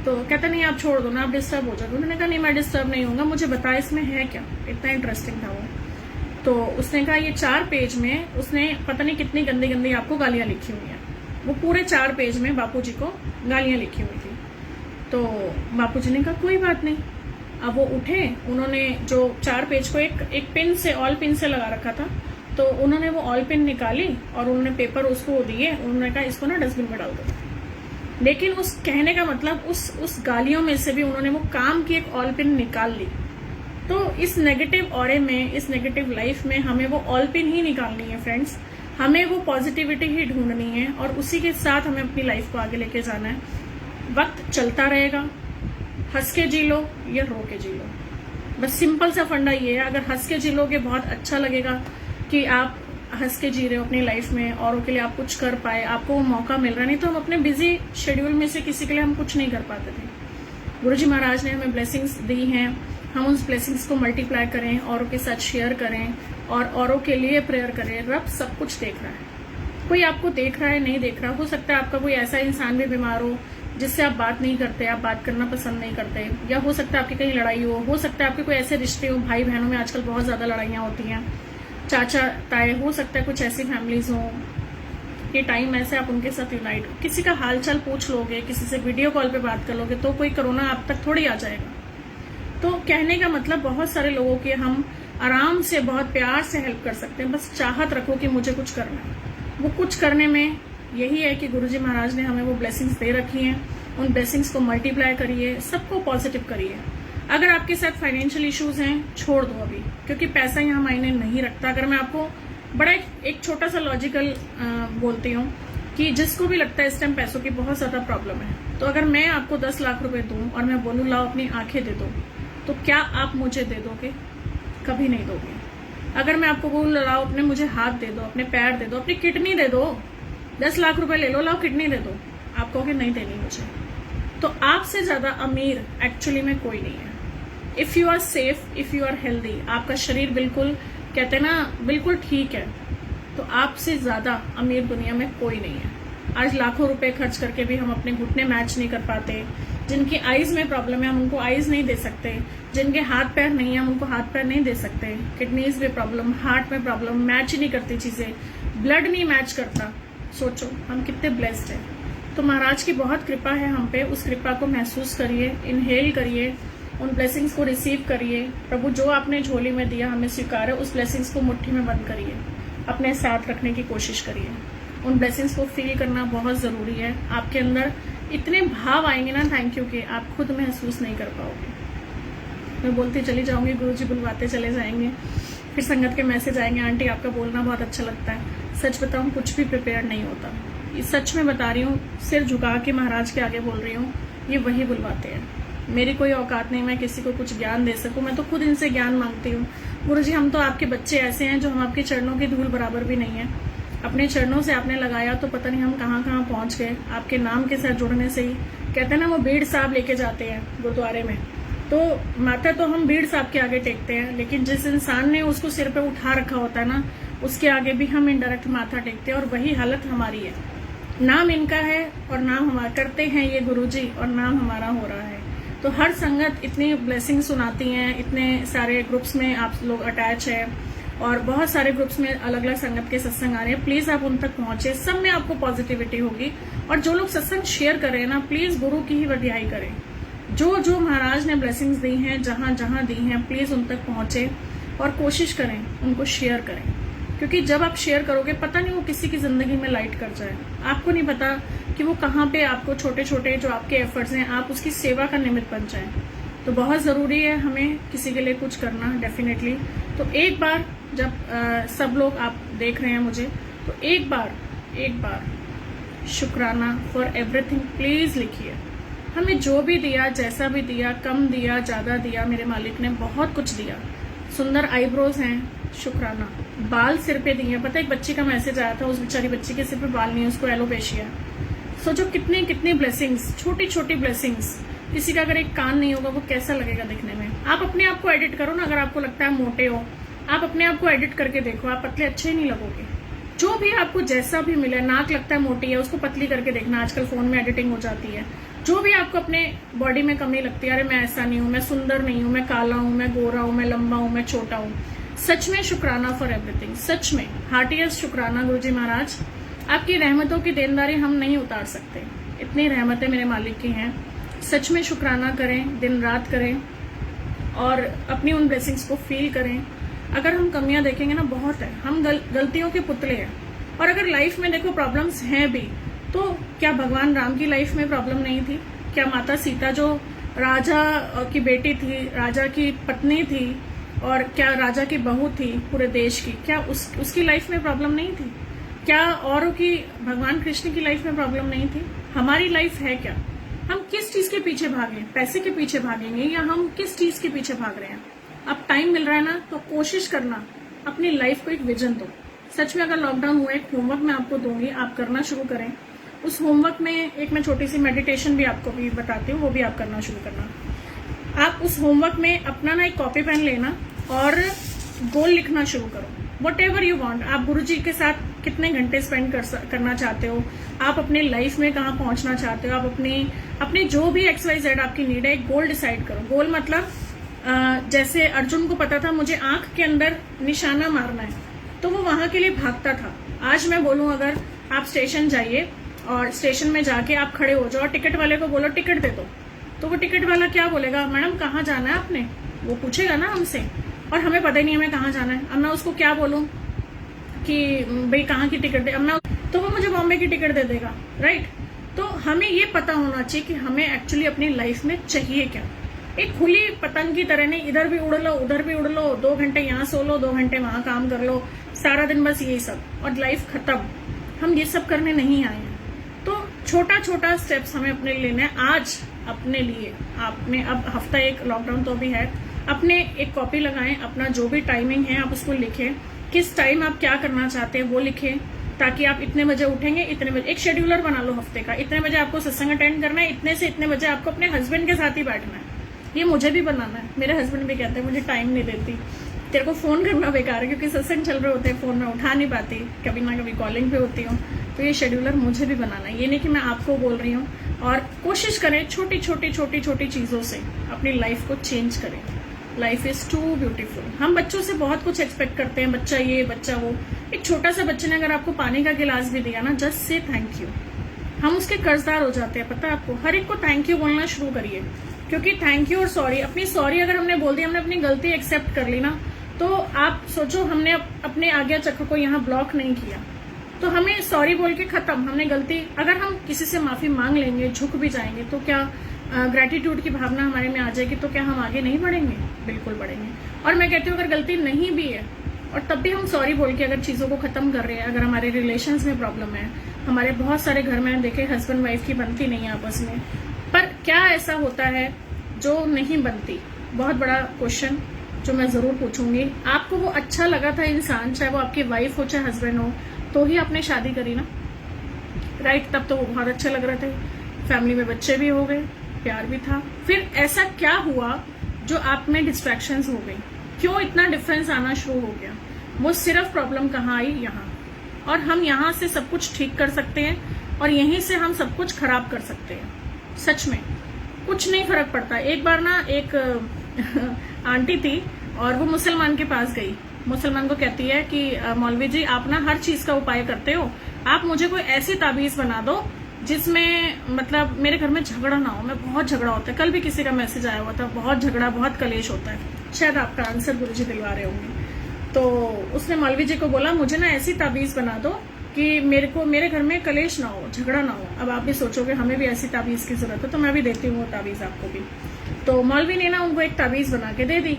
तो कहते नहीं आप छोड़ दो ना, आप डिस्टर्ब हो जाओगे। उन्होंने कहा नहीं मैं डिस्टर्ब नहीं होऊंगा, मुझे बता इसमें है क्या। इतना इंटरेस्टिंग था वो। तो उसने कहा ये 4 पेज में उसने पता नहीं कितनी गंदी गंदी आपको गालियां लिखी हुई हैं। वो पूरे 4 पेज में बापूजी को गालियां लिखी हुई थी। तो बापूजी ने कहा कोई बात नहीं। अब वो उठे, उन्होंने जो 4 पेज को एक पिन से, ऑल पिन से लगा रखा था, तो उन्होंने वो ऑल पिन निकाली और उन्होंने पेपर उसको दिए। उन्होंने कहा इसको ना डस्टबिन में डाल दो। लेकिन उस कहने का मतलब उस गालियों में से भी उन्होंने वो काम की एक ऑल पिन निकाल ली। तो इस नेगेटिव ऑरे में, इस नेगेटिव लाइफ में हमें वो ऑल पिन ही निकालनी है फ्रेंड्स। हमें वो पॉजिटिविटी ही ढूंढनी है और उसी के साथ हमें अपनी लाइफ को आगे लेके जाना है। वक्त चलता रहेगा, हंस के जी लो या रो के जी लो। बस सिंपल सा फंडा ये है, अगर हंस के जी लोगे बहुत अच्छा लगेगा कि आप हंस के जी रहे हो अपनी लाइफ में, औरों के लिए आप कुछ कर पाए, आपको वो मौका मिल रहा है। नहीं तो हम अपने बिजी शेड्यूल में से किसी के लिए हम कुछ नहीं कर पाते थे। गुरुजी महाराज ने हमें ब्लेसिंग्स दी हैं, हम उस ब्लेसिंग्स को मल्टीप्लाई करें, औरों के साथ शेयर करें और औरों के लिए प्रेयर करें। रब सब कुछ देख रहा है। कोई आपको देख रहा है, नहीं देख रहा, हो सकता है आपका कोई ऐसा इंसान भी बीमार हो जिससे आप बात नहीं करते, आप बात करना पसंद नहीं करते, या हो सकता है आपकी कहीं लड़ाई हो सकता है आपके कोई ऐसे रिश्ते हो, भाई बहनों में आजकल बहुत ज्यादा लड़ाइयां होती हैं, चाचा ताए, हो सकता है कुछ ऐसी फैमिलीज हो। ये टाइम ऐसे आप उनके साथ यूनाइट, किसी का हालचाल पूछ लोगे, किसी से वीडियो कॉल पे बात कर लोगे तो कोई कोरोना आप तक थोड़ी आ जाएगा। तो कहने का मतलब बहुत सारे लोगों की हम आराम से, बहुत प्यार से हेल्प कर सकते हैं। बस चाहत रखो कि मुझे कुछ करना है। वो कुछ करने में यही है कि गुरुजी महाराज ने हमें वो ब्लेसिंग्स दे रखी हैं। उन ब्लेसिंग्स को मल्टीप्लाई करिए, सबको पॉजिटिव करिए। अगर आपके साथ फाइनेंशियल इश्यूज हैं, छोड़ दो अभी, क्योंकि पैसा यहाँ मायने नहीं रखता। अगर मैं आपको बड़ा एक छोटा सा लॉजिकल बोलती हूँ कि जिसको भी लगता है इस टाइम पैसों की बहुत ज्यादा प्रॉब्लम है, तो अगर मैं आपको 10 लाख रुपए दूं और मैं बोलूं लाओ अपनी आंखें दे दो, तो क्या आप मुझे दे दोगे? कभी नहीं दोगे। अगर मैं आपको बोलूं लाओ अपने मुझे हाथ दे दो, अपने पैर दे दो, अपनी किडनी दे दो, 10 लाख रुपए ले लो, लाओ किडनी दे दो, आप कहोगे नहीं देनी मुझे। तो आपसे ज्यादा अमीर एक्चुअली में कोई नहीं है। If you are safe, if you are healthy, आपका शरीर बिल्कुल कहते हैं ना बिल्कुल ठीक है, तो आपसे ज्यादा अमीर दुनिया में कोई नहीं है। आज लाखों रुपए खर्च करके भी हम अपने घुटने मैच नहीं कर पाते। जिनकी आईज में प्रॉब्लम है हम उनको आईज नहीं दे सकते, जिनके हाथ पैर नहीं है हम उनको हाथ पैर नहीं दे सकते, किडनीज में प्रॉब्लम, हार्ट में प्रॉब्लम, मैच ही नहीं करती चीजें, ब्लड नहीं मैच करता। सोचो हम कितने ब्लेस्ड हैं। तो महाराज की बहुत कृपा है हम पे, उस कृपा को महसूस करिए, इनहेल करिए, उन ब्लेसिंग्स को रिसीव करिए। प्रभु जो आपने झोली में दिया हमें स्वीकार है, उस ब्लेसिंग्स को मुट्ठी में बंद करिए, अपने साथ रखने की कोशिश करिए। उन ब्लेसिंग्स को फील करना बहुत जरूरी है। आपके अंदर इतने भाव आएंगे ना थैंक यू के, आप खुद महसूस नहीं कर पाओगे। मैं बोलती चली जाऊंगी, गुरुजी बुलवाते चले जाएंगे, फिर संगत के मैसेज आएंगे, आंटी आपका बोलना बहुत अच्छा लगता है। सच बताऊं कुछ भी प्रिपेयर नहीं होता, ये सच में बता रही हूँ, सिर झुका के महाराज के आगे बोल रही हूँ, ये वही बुलवाते हैं। मेरी कोई औकात नहीं मैं किसी को कुछ ज्ञान दे सकूं, मैं तो खुद इनसे ज्ञान मांगती हूँ। गुरुजी हम तो आपके बच्चे ऐसे हैं जो हम आपके चरणों की धूल बराबर भी नहीं है। अपने चरणों से आपने लगाया तो पता नहीं हम कहाँ कहाँ पहुंच गए। आपके नाम के साथ जुड़ने से ही कहते हैं ना, वो बीड़ साहब लेके जाते हैं गुरुद्वारे में, तो माथा तो हम बीड़ साहब के आगे टेकते हैं, लेकिन जिस इंसान ने उसको सिर पे उठा रखा होता है ना, उसके आगे भी हम इनडायरेक्ट माथा टेकते हैं। और वही हालत हमारी है। नाम इनका है और नाम हमारा करते हैं ये गुरुजी, और नाम हमारा हो रहा है। तो हर संगत इतनी ब्लेसिंग सुनाती हैं, इतने सारे ग्रुप्स में आप लोग अटैच है, और बहुत सारे ग्रुप्स में अलग अलग संगत के सत्संग आ रहे हैं। प्लीज आप उन तक पहुंचे, सब में आपको पॉजिटिविटी होगी। और जो लोग सत्संग शेयर कर रहे हैं ना, प्लीज गुरु की ही वडियाई करें। जो जो महाराज ने ब्लेसिंग्स दी हैं, जहां जहां दी हैं, प्लीज उन तक पहुंचे और कोशिश करें उनको शेयर करें। क्योंकि जब आप शेयर करोगे, पता नहीं वो किसी की जिंदगी में लाइट कर जाए, आपको नहीं पता कि वो कहाँ पे आपको छोटे छोटे जो आपके एफर्ट्स हैं, आप उसकी सेवा का निमित्त बन जाए। तो बहुत जरूरी है हमें किसी के लिए कुछ करना, डेफिनेटली। तो एक बार जब सब लोग आप देख रहे हैं मुझे, तो एक बार शुक्राना फॉर एवरीथिंग प्लीज लिखिए। हमें जो भी दिया, जैसा भी दिया, कम दिया, ज्यादा दिया, मेरे मालिक ने बहुत कुछ दिया। सुंदर आईब्रोज हैं, शुक्राना। बाल सिर पे दिए, पता एक बच्ची का मैसेज आया था, उस बेचारी बच्ची के सिर पे बाल नहीं है, उसको एलोपेशिया। सोचो कितने कितने ब्लेसिंग्स, छोटी छोटी ब्लेसिंग्स। किसी का अगर एक कान नहीं होगा वो कैसा लगेगा दिखने में। आप अपने आप को एडिट करो ना, अगर आपको लगता है मोटे हो, आप अपने आप को एडिट करके देखो, आप पतले अच्छे ही नहीं लगोगे। जो भी आपको जैसा भी मिले, नाक लगता है मोटी है, उसको पतली करके देखना, आजकल फोन में एडिटिंग हो जाती है। जो भी आपको अपने बॉडी में कमी लगती है, अरे मैं ऐसा नहीं हूं, मैं सुंदर नहीं हूं, मैं काला हूं, मैं गोरा हूं, मैं लंबा हूं, मैं छोटा हूं, सच में शुक्राना फॉर एवरीथिंग। सच में हार्टिएस्ट शुक्राना गुरुजी महाराज। आपकी रहमतों की देनदारी हम नहीं उतार सकते, इतनी रहमतें मेरे मालिक की हैं। सच में शुक्राना करें, दिन रात करें, और अपनी उन ब्लेसिंग्स को फील करें। अगर हम कमियां देखेंगे ना, बहुत है, हम गलतियों के पुतले हैं। और अगर लाइफ में देखो प्रॉब्लम्स हैं भी, तो क्या भगवान राम की लाइफ में प्रॉब्लम नहीं थी? क्या माता सीता जो राजा की बेटी थी, राजा की पत्नी थी, और क्या राजा की बहू थी पूरे देश की, क्या उसकी लाइफ में प्रॉब्लम नहीं थी? क्या औरों की, भगवान कृष्ण की लाइफ में प्रॉब्लम नहीं थी? हमारी लाइफ है क्या? हम किस चीज के पीछे भागे? पैसे के पीछे भागेंगे या हम किस चीज के पीछे भाग रहे हैं? अब टाइम मिल रहा है ना, तो कोशिश करना अपनी लाइफ को एक विजन दो। सच में अगर लॉकडाउन हुआ, एक होमवर्क मैं आपको दूंगी, आप करना शुरू करें। उस होमवर्क में एक मैं छोटी सी मेडिटेशन भी आपको भी बताती हूँ, वो भी आप करना शुरू करना। आप उस होमवर्क में अपना ना एक कॉपी पेन लेना और गोल लिखना शुरू करो। वट एवर यू वॉन्ट, आप गुरुजी के साथ कितने घंटे स्पेंड करना चाहते हो, आप अपने लाइफ में कहाँ पहुंचना चाहते हो, आप अपनी जो भी XYZ आपकी नीड है, एक गोल डिसाइड करो। गोल मतलब जैसे अर्जुन को पता था मुझे आंख के अंदर निशाना मारना है, तो वो वहां के लिए भागता था। आज मैं बोलूं, अगर आप स्टेशन जाइए और स्टेशन में जाके आप खड़े हो जाओ और टिकट वाले को बोलो टिकट दे दो, तो वो टिकट वाला क्या बोलेगा? मैडम कहाँ जाना है आपने? वो पूछेगा ना हमसे, और हमें पता ही नहीं हमें कहाँ जाना है। अब मैं उसको क्या बोलूं कि भाई कहाँ की टिकट दे, अब मैं, तो वो मुझे बॉम्बे की टिकट दे देगा, राइट? तो हमें ये पता होना चाहिए कि हमें एक्चुअली अपनी लाइफ में चाहिए क्या। एक खुली पतंग की तरह नहीं, इधर भी उड़ लो, उधर भी उड़ लो, 2 घंटे यहाँ सो लो, 2 घंटे वहां काम कर लो, सारा दिन बस यही सब, और लाइफ खत्म। हम ये सब करने नहीं आए हैं। तो छोटा छोटा स्टेप्स हमें अपने लिए लेना है। आज अपने लिए आपने, अब हफ्ता एक लॉकडाउन तो भी है, अपने एक कॉपी लगाएं, अपना जो भी टाइमिंग है आप उसको लिखें, किस टाइम आप क्या करना चाहते हैं वो लिखें, ताकि आप इतने बजे उठेंगे, इतने बजे एक शेड्यूलर बना लो हफ्ते का, इतने बजे आपको सत्संग अटेंड करना है, इतने से इतने बजे आपको अपने हस्बैंड के साथ ही बैठना है। ये मुझे भी बनाना है। मेरे हस्बैंड भी कहते हैं मुझे टाइम नहीं देती, तेरे को फोन करना बेकार है, क्योंकि सत्संग चल रहे होते हैं, फोन में उठा नहीं पाती, कभी ना कभी कॉलिंग पे होती हूँ। तो ये शेड्यूलर मुझे भी बनाना है। ये नहीं कि मैं आपको बोल रही हूँ। और कोशिश करें छोटी छोटी चीजों से अपनी लाइफ को चेंज करें। Life is too beautiful. हम बच्चों से बहुत कुछ एक्सपेक्ट करते हैं, बच्चा ये बच्चा वो। एक छोटा सा बच्चे ने अगर आपको पानी का गिलास भी दिया ना, जस्ट से थैंक यू, हम उसके कर्जदार हो जाते हैं। पता है आपको, हर एक को थैंक यू बोलना शुरू करिए, क्योंकि थैंक यू और सॉरी, अपनी सॉरी अगर हमने बोल दी, हमने अपनी गलती एक्सेप्ट कर ली ना, तो आप सोचो हमने अपने आज्ञा चक्र को यहाँ ब्लॉक नहीं किया, तो हमें सॉरी बोल के खत्म, हमने गलती। अगर हम किसी से माफी मांग लेंगे, झुक भी जाएंगे, तो क्या ग्रेटिट्यूड की भावना हमारे में आ जाएगी, तो क्या हम आगे नहीं बढ़ेंगे? बिल्कुल बढ़ेंगे। और मैं कहती हूँ अगर गलती नहीं भी है और तब भी हम सॉरी बोल के अगर चीजों को खत्म कर रहे हैं, अगर हमारे रिलेशंस में प्रॉब्लम है, हमारे बहुत सारे घर में देखे हस्बैंड वाइफ की बनती नहीं है आपस में, पर क्या ऐसा होता है जो नहीं बनती? बहुत बड़ा क्वेश्चन जो मैं जरूर पूछूंगी। आपको वो अच्छा लगा था इंसान, चाहे वो आपकी वाइफ हो चाहे हस्बैंड हो, तो ही आपने शादी करी ना, राइट? तब तो वो बहुत अच्छे लग रहे थे, फैमिली में बच्चे भी हो गए, प्यार भी था। फिर ऐसा क्या हुआ जो आप में डिस्ट्रैक्शंस हो गई? क्यों इतना डिफरेंस आना शुरू हो गया? वो सिर्फ प्रॉब्लम कहाँ आई? यहाँ। और हम यहाँ से सब कुछ ठीक कर सकते हैं और यहीं से हम सब कुछ खराब कर सकते हैं। सच में कुछ नहीं फर्क पड़ता। एक बार ना एक आंटी थी और वो मुसलमान के पास गई। मुसलमान को कहती है कि मौलवी जी आप ना हर चीज का उपाय करते हो, आप मुझे कोई ऐसी ताबीज बना दो जिसमें मतलब मेरे घर में झगड़ा ना हो। मैं बहुत झगड़ा होता है, कल भी किसी का मैसेज आया हुआ था, बहुत झगड़ा बहुत कलेश होता है। शायद आपका आंसर गुरुजी दिलवा रहे होंगे। तो उसने मौलवी जी को बोला मुझे ना ऐसी ताबीज बना दो कि मेरे घर में कलेश ना हो, झगड़ा ना हो। अब आप भी सोचोगे हमें भी ऐसी ताबीज की जरूरत है, तो मैं भी देती हूँ वो ताबीज आपको भी। तो मौलवी ने ना उनको एक ताबीज बना के दे दी।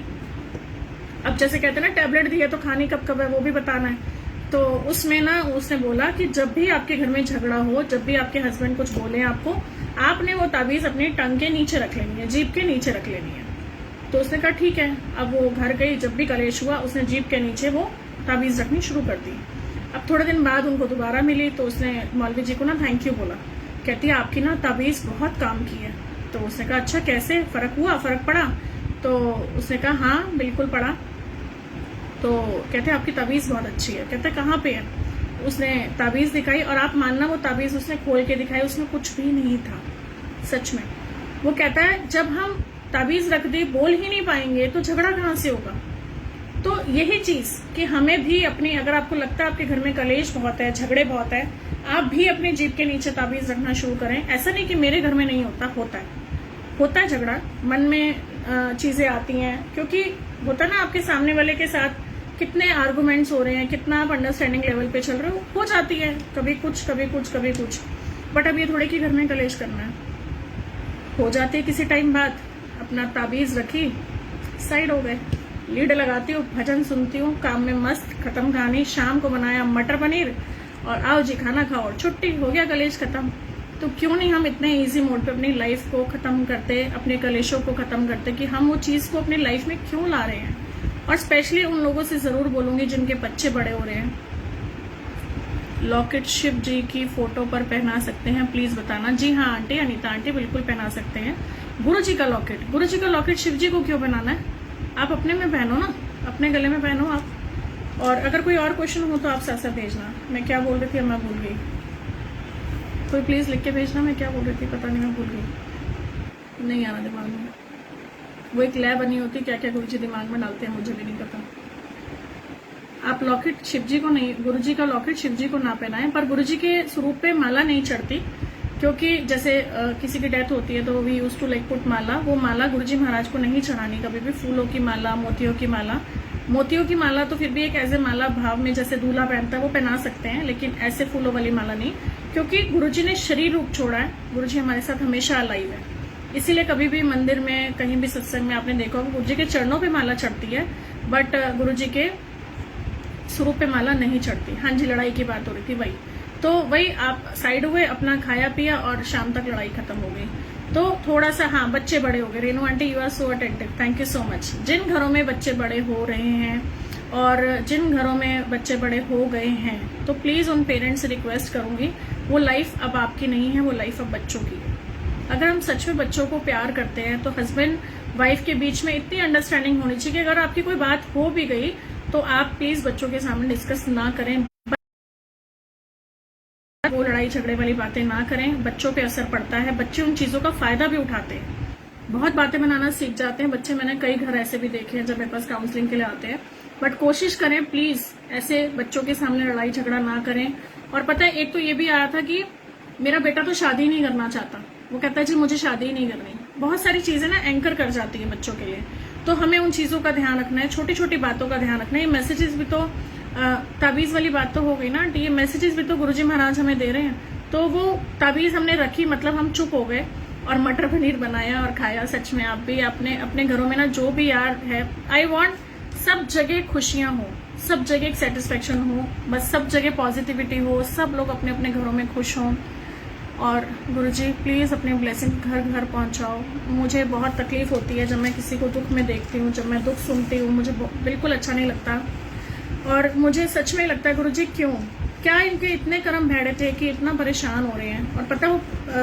अब जैसे कहते हैं ना टैबलेट दी है तो खानी कब कब है वो भी बताना है। तो उसमें ना उसने बोला कि जब भी आपके घर में झगड़ा हो, जब भी आपके हस्बैंड कुछ बोले आपको, आपने वो ताबीज अपनी टंग के नीचे रख लेनी है, जीभ के नीचे रख लेनी है। तो उसने कहा ठीक है। अब वो घर गई, जब भी कलेश हुआ उसने जीभ के नीचे वो ताबीज रखनी शुरू कर दी। अब थोड़े दिन बाद उनको दोबारा मिली तो उसने मौलवी जी को ना थैंक यू बोला। कहती है आपकी ना ताबीज बहुत काम की है। तो उसने कहा अच्छा कैसे, फर्क हुआ, फर्क पड़ा? तो उसने कहा हाँ बिल्कुल पड़ा। तो कहते आपकी ताबीज बहुत अच्छी है। कहते कहाँ पे है? उसने ताबीज दिखाई और आप मानना वो ताबीज उसने खोल के दिखाई, उसमें कुछ भी नहीं था सच में। वो कहता है जब हम ताबीज रख दी, बोल ही नहीं पाएंगे तो झगड़ा कहाँ से होगा? तो यही चीज कि हमें भी अपनी, अगर आपको लगता है आपके घर में कलेश बहुत है, झगड़े बहुत है, आप भी अपनी जीभ के नीचे ताबीज रखना शुरू करें। ऐसा नहीं कि मेरे घर में नहीं होता, होता है झगड़ा, मन में चीजें आती हैं, क्योंकि होता ना आपके सामने वाले के साथ कितने आर्गुमेंट्स हो रहे हैं, कितना आप अंडरस्टैंडिंग लेवल पे चल रहे हो जाती है, कभी कुछ कभी कुछ कभी कुछ। बट अब ये थोड़े कि घर में कलेश करना है, हो जाती है किसी टाइम बाद। अपना ताबीज रखी, साइड हो गए, लीड लगाती हूँ, भजन सुनती हूँ, काम में मस्त, खत्म कहानी। शाम को बनाया मटर पनीर और आओ जी खाना खाओ और छुट्टी, हो गया कलेश खत्म। तो क्यों नहीं हम इतने इजी मोड पे अपनी लाइफ को खत्म करते, अपने कलेशों को खत्म करते, कि हम वो चीज को अपनी लाइफ में क्यों ला रहे हैं? और स्पेशली उन लोगों से जरूर बोलूंगी जिनके बच्चे बड़े हो रहे हैं। लॉकेट शिव जी की फोटो पर पहना सकते हैं, प्लीज बताना। जी हाँ आंटी, अनीता आंटी बिल्कुल पहना सकते हैं। गुरु जी का लॉकेट शिव जी को क्यों पहनाना है? आप अपने में पहनो ना, अपने गले में पहनो आप। और अगर कोई और क्वेश्चन हो तो आप साथ साथ भेजना। मैं क्या बोल रही थी, मैं भूल गई। कोई प्लीज लिख के भेजना मैं क्या बोल रही थी, पता नहीं, मैं भूल गई, नहीं आ रहा दिमाग में। वो एक लैब बनी होती, क्या क्या गुरुजी दिमाग में डालते हैं मुझे भी नहीं पता। आप लॉकेट शिवजी को नहीं, गुरुजी का लॉकेट शिवजी को ना पहनाएं। पर गुरुजी के स्वरूप पे माला नहीं चढ़ती, क्योंकि जैसे किसी की डेथ होती है तो we use to like put माला। वो माला गुरुजी महाराज को नहीं चढ़ानी कभी भी। फूलों की माला, मोतियों की माला, मोतियों की माला तो फिर भी एक ऐसे माला भाव में जैसे दूल्हा पहनता है वो पहना सकते हैं, लेकिन ऐसे फूलों वाली माला नहीं, क्योंकि गुरुजी ने शरीर रूप छोड़ा है। गुरुजी हमारे साथ हमेशा अलाइव है, इसीलिए कभी भी मंदिर में, कहीं भी सत्संग में आपने देखा होगा गुरुजी के चरणों पे माला चढ़ती है, बट गुरुजी के स्वरूप पे माला नहीं चढ़ती। हाँ जी, लड़ाई की बात हो रही थी, वही तो वही आप साइड हुए, अपना खाया पिया और शाम तक लड़ाई खत्म हो गई। तो थोड़ा सा, हाँ बच्चे बड़े हो गए। Renu aunty you are so attentive, thank you so much. जिन घरों में बच्चे बड़े हो रहे हैं और जिन घरों में बच्चे बड़े हो गए हैं तो प्लीज़ उन पेरेंट्स से रिक्वेस्ट करूंगी, वो लाइफ अब आपकी नहीं है, वो लाइफ अब बच्चों की है। अगर हम सच में बच्चों को प्यार करते हैं तो हस्बैंड वाइफ के बीच में इतनी अंडरस्टैंडिंग होनी चाहिए कि अगर आपकी कोई बात हो भी गई तो आप प्लीज बच्चों के सामने डिस्कस ना करें, वो लड़ाई झगड़े वाली बातें ना करें। बच्चों पे असर पड़ता है, बच्चे उन चीजों का फायदा भी उठाते हैं, बहुत बातें बनाना सीख जाते हैं बच्चे। मैंने कई घर ऐसे भी देखे हैं जब मेरे पास काउंसलिंग के लिए आते हैं। बट कोशिश करें प्लीज ऐसे बच्चों के सामने लड़ाई झगड़ा ना करें। और पता है, एक तो ये भी आया था कि मेरा बेटा तो शादी नहीं करना चाहता, वो कहता है जी मुझे शादी ही नहीं करनी। बहुत सारी चीजें ना एंकर कर जाती है बच्चों के लिए, तो हमें उन चीजों का ध्यान रखना है, छोटी छोटी बातों का ध्यान रखना है। ये मैसेजेस भी तो ताबीज वाली बात तो हो गई ना, ये मैसेजेस भी तो गुरुजी महाराज हमें दे रहे हैं। तो वो ताबीज हमने रखी, मतलब हम चुप हो गए और मटर पनीर बनाया और खाया। सच में आप भी अपने घरों में ना जो भी यार है, आई वांट सब जगह खुशियां हो, सब जगह एक सेटिस्फेक्शन हो, बस सब जगह पॉजिटिविटी हो, सब लोग अपने अपने घरों में खुश हों। और गुरुजी प्लीज अपने ब्लेसिंग घर घर पहुंचाओ। मुझे बहुत तकलीफ होती है जब मैं किसी को दुख में देखती हूँ, जब मैं दुख सुनती हूँ, मुझे बिल्कुल अच्छा नहीं लगता। और मुझे सच में लगता है गुरुजी क्यों, क्या इनके इतने कर्म भेड़े थे कि इतना परेशान हो रहे हैं। और पता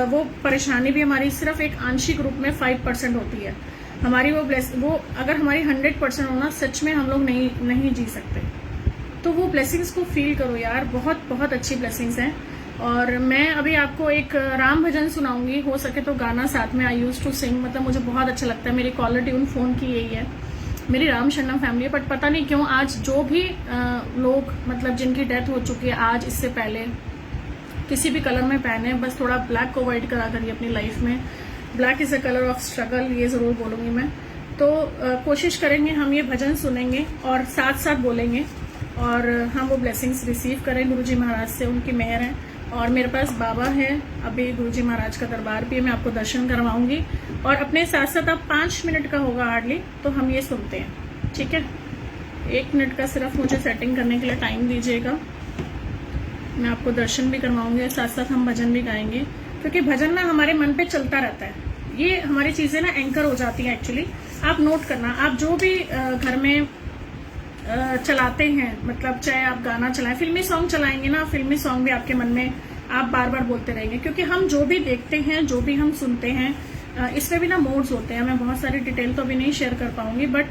वो परेशानी भी हमारी सिर्फ एक आंशिक रूप में 5% होती है हमारी। वो अगर हमारी 100% होना, सच में हम लोग नहीं जी सकते। तो वो ब्लेसिंग्स को फील करो यार, बहुत बहुत अच्छी ब्लेसिंग्स हैं। और मैं अभी आपको एक राम भजन सुनाऊंगी, हो सके तो गाना साथ में। आई यूज टू सिंग, मतलब मुझे बहुत अच्छा लगता है। मेरी कॉलर ट्यून फोन की यही है, मेरी राम शरणम फैमिली है। बट पता नहीं क्यों आज जो भी लोग मतलब जिनकी डेथ हो चुकी है, आज इससे पहले किसी भी कलर में पहने, बस थोड़ा ब्लैक को अवॉइड करा करिए अपनी लाइफ में। Black is a colour of struggle, ये जरूर बोलूंगी मैं। तो कोशिश करेंगे हम ये भजन सुनेंगे और साथ साथ बोलेंगे, और हम वो ब्लेसिंग्स रिसीव करें गुरुजी महाराज से, उनकी मेहर है। और मेरे पास बाबा है, अभी गुरुजी महाराज का दरबार भी है, मैं आपको दर्शन करवाऊंगी। और अपने साथ साथ अब 5 मिनट का होगा हार्डली, तो हम ये सुनते हैं, ठीक है। 1 मिनट का सिर्फ मुझे सेटिंग करने के लिए टाइम दीजिएगा, मैं आपको दर्शन भी करवाऊंगी, साथ साथ हम भजन भी गाएंगे। क्योंकि भजन ना हमारे मन पे चलता रहता है, ये हमारी चीजें ना एंकर हो जाती हैं एक्चुअली। आप नोट करना, आप जो भी घर में चलाते हैं, मतलब चाहे आप गाना चलाएं, फिल्मी सॉन्ग चलाएंगे ना, फिल्मी सॉन्ग भी आपके मन में आप बार बार बोलते रहेंगे। क्योंकि हम जो भी देखते हैं, जो भी हम सुनते हैं, इसमें भी ना मोड्स होते हैं। मैं बहुत सारी डिटेल तो अभी नहीं शेयर कर पाऊंगी, बट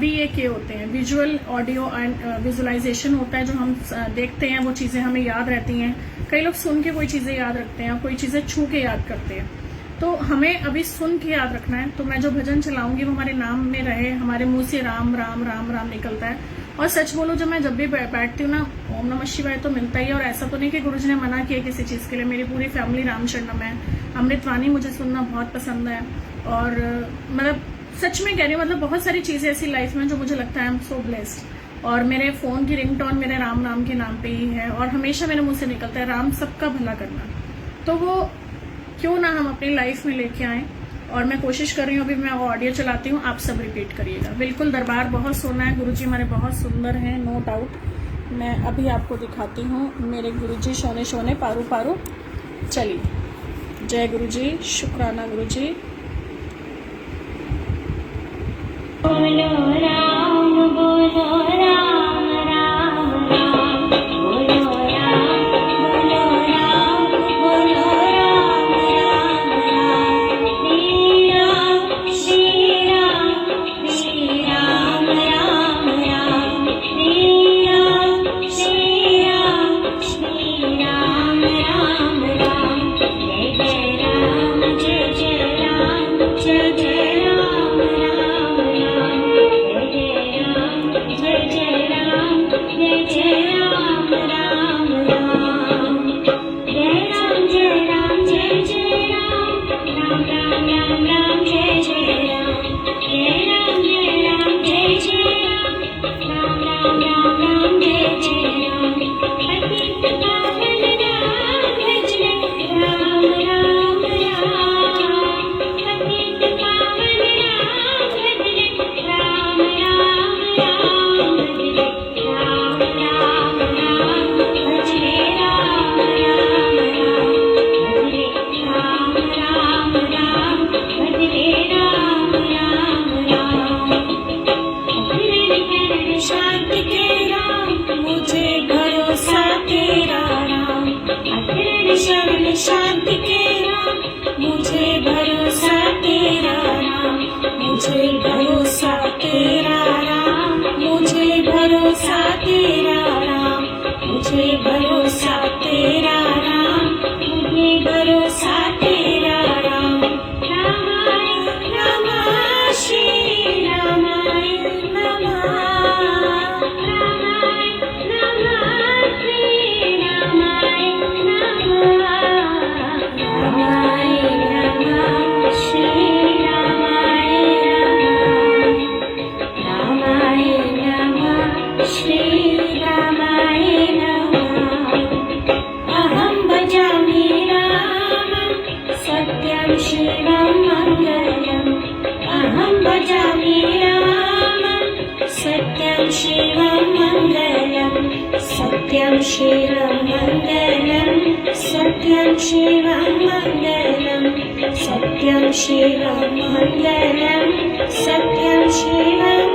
VAK होते हैं, विजुअल ऑडियो एंड विजुअलाइजेशन होता है। जो हम देखते हैं वो चीजें हमें याद रहती हैं। कई लोग सुन के कोई चीजें याद रखते हैं, कोई चीजें छू के याद करते हैं। तो हमें अभी सुन के याद रखना है। तो मैं जो भजन चलाऊंगी वो हमारे नाम में रहे, हमारे मुंह से राम राम राम राम निकलता है। और सच बोलो, जब मैं जब भी बैठती हूँ ना, ओम नमः शिवाय तो मिलता ही है। और ऐसा तो नहीं कि गुरुजी ने मना किया किसी चीज के लिए। मेरी पूरी फैमिली राम शरणम है। अमृतवाणी मुझे सुनना बहुत पसंद है। और मतलब सच में कह रही हूँ, मतलब बहुत सारी चीजें ऐसी लाइफ में जो मुझे लगता है आई एम सो ब्लेस्ड। और मेरे फोन की रिंगटोन मेरे राम नाम के नाम पे ही है, और हमेशा मेरे मुंह से निकलता है राम सबका भला करना। तो वो क्यों ना हम अपनी लाइफ में लेके आए। और मैं कोशिश कर रही हूँ, अभी मैं ऑडियो चलाती हूँ, आप सब रिपीट करिएगा। बिल्कुल दरबार बहुत सोना है, गुरुजी हमारे बहुत सुंदर हैं, नो डाउट। मैं अभी आपको दिखाती हूँ मेरे गुरुजी शोने शोने पारू पारू। चलिए, जय गुरुजी, शुक्राना गुरुजी। बोलो राम, बोलो राम, राम राम, बोलो राम, बोलो राम, बोलो राम, राम राम, श्री राम, श्री राम, श्री राम, राम राम, श्री राम, श्री राम, श्री राम, राम राम, जय जय राम, जय जय राम, जय जय राम, राम राम, जय शांति के राम, मुझे भरोसा तेरा राम। शरण शांति के राम, मुझे भरोसा तेरा राम, मुझे भरोसा तेरा राम, मुझे भरोसा तेरा राम, मुझे भरोसा तेरा राम, मुझे भरोसा तेरा राम। रामाय नमः श्री रामाय नमः, रामाय नमः श्री रामाय नमः, रामाय नमः श्री रामाय नमः, रामाय नमः श्री रामाय नमः। अहं भजामि रामं सत्यं शिवं मङ्गलम्, अहं भजामि रामं सत्यं शिवं मङ्गलम्, सत्यं शिवं मङ्गलम्, सत्यं शिवं मङ्गलम्, सत्यं शिवं मङ्गलम्, सत्यं शिवं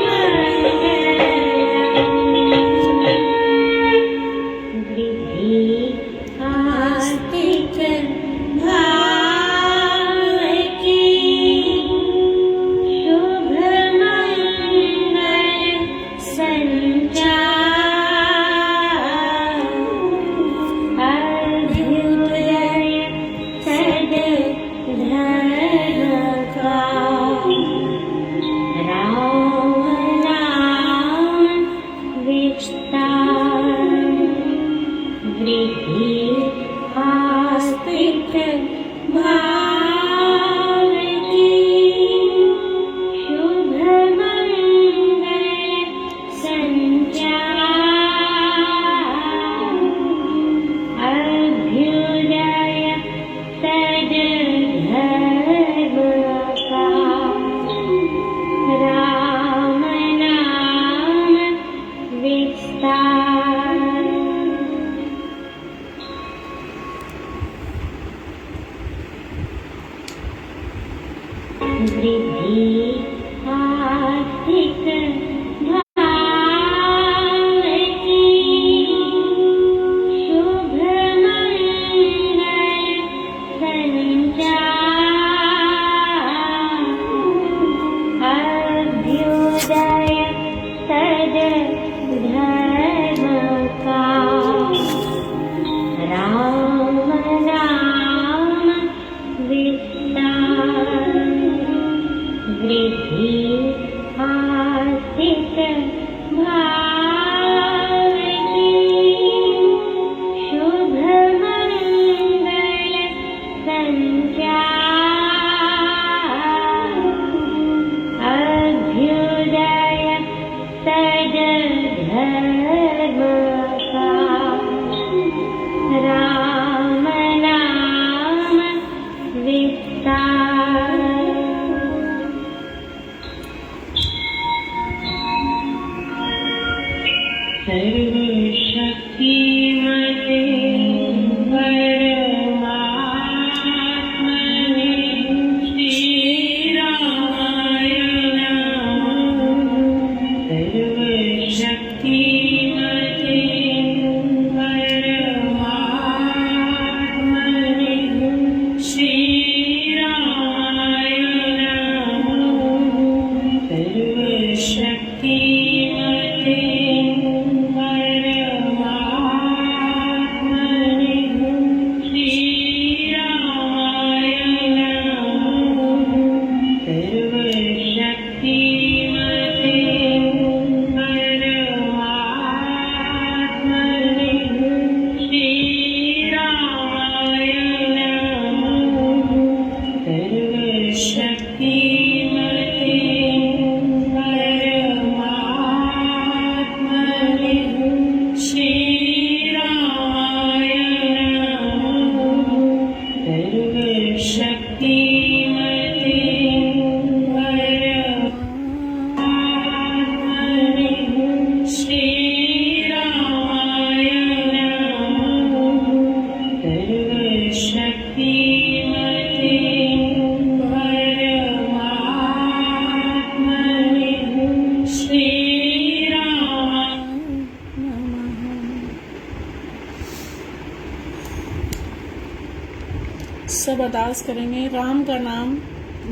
सब अरदास करेंगे। राम का नाम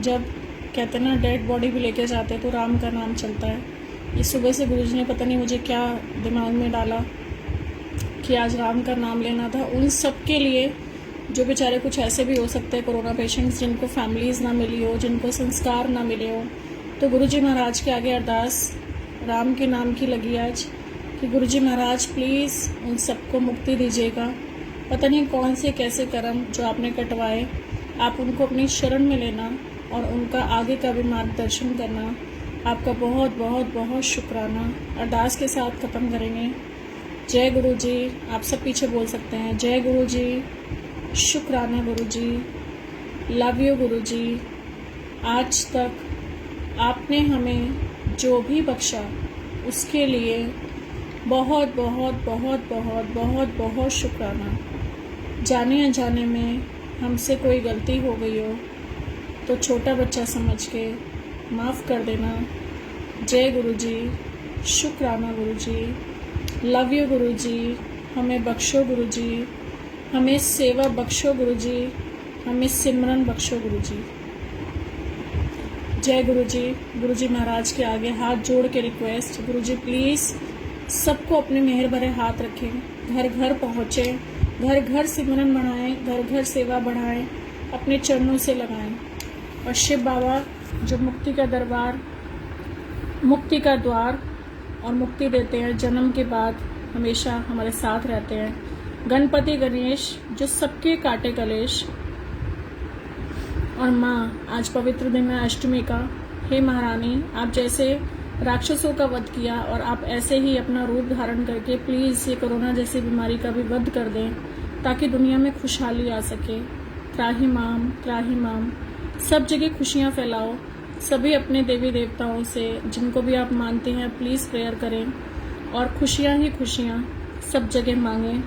जब कहते हैं ना डेड बॉडी भी लेके जाते हैं तो राम का नाम चलता है। ये सुबह से गुरुजी ने पता नहीं मुझे क्या दिमाग में डाला कि आज राम का नाम लेना था। उन सब के लिए जो बेचारे कुछ ऐसे भी हो सकते हैं कोरोना पेशेंट्स जिनको फैमिलीज़ ना मिली हो, जिनको संस्कार ना मिले हो, तो गुरुजी महाराज के आगे अरदास राम के नाम की लगी आज कि गुरुजी महाराज प्लीज़ उन सबको मुक्ति दीजिएगा। पता नहीं कौन से कैसे कर्म जो आपने कटवाए, आप उनको अपनी शरण में लेना और उनका आगे का भी मार्गदर्शन करना। आपका बहुत बहुत बहुत शुक्राना। अरदास के साथ ख़त्म करेंगे। जय गुरु जी। आप सब पीछे बोल सकते हैं जय गुरु जी, शुक्राना गुरु जी, लव यू गुरु जी। आज तक आपने हमें जो भी बख्शा उसके लिए बहुत बहुत बहुत बहुत बहुत बहुत शुक्राना। जाने अनजाने में हमसे कोई गलती हो गई हो तो छोटा बच्चा समझ के माफ़ कर देना। जय गुरु जी, शुक्राना गुरु जी, लव यू गुरु जी। हमें बख्शो गुरु जी, हमें सेवा बख्शो गुरु जी, हमें सिमरन बख्शो गुरु जी। जय गुरु जी। गुरु जी महाराज के आगे हाथ जोड़ के रिक्वेस्ट, गुरु जी प्लीज़ सबको अपने मेहर भरे हाथ रखें, घर घर पहुँचे, घर घर सिमरन बढ़ाएं, घर घर सेवा बढ़ाएं, अपने चरणों से लगाएं। और शिव बाबा जो मुक्ति का दरबार, मुक्ति का द्वार और मुक्ति देते हैं, जन्म के बाद हमेशा हमारे साथ रहते हैं। गणपति गणेश जो सबके काटे कलेश, और माँ आज पवित्र दिन है अष्टमी का। हे महारानी, आप जैसे राक्षसों का वध किया और आप ऐसे ही अपना रूप धारण करके प्लीज़ ये कोरोना जैसी बीमारी का भी वध कर दें ताकि दुनिया में खुशहाली आ सके। त्राही माम, त्राही माम। सब जगह खुशियाँ फैलाओ। सभी अपने देवी देवताओं से जिनको भी आप मानते हैं प्लीज़ प्रेयर करें और खुशियाँ ही खुशियाँ सब जगह मांगें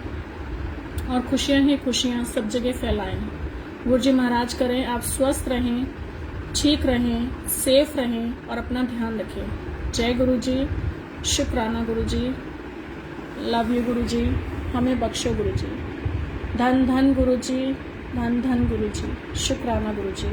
और खुशियाँ ही खुशियाँ सब जगह फैलाएं। गुरुजी महाराज करें आप स्वस्थ रहें, ठीक रहें, सेफ रहें और अपना ध्यान रखें। जय गुरु जी, शुक्राना गुरु जी, लव यू गुरु जी, हमें बख्शो गुरु जी। धन धन गुरु जी, धन धन गुरु जी, शुक्राना गुरु जी।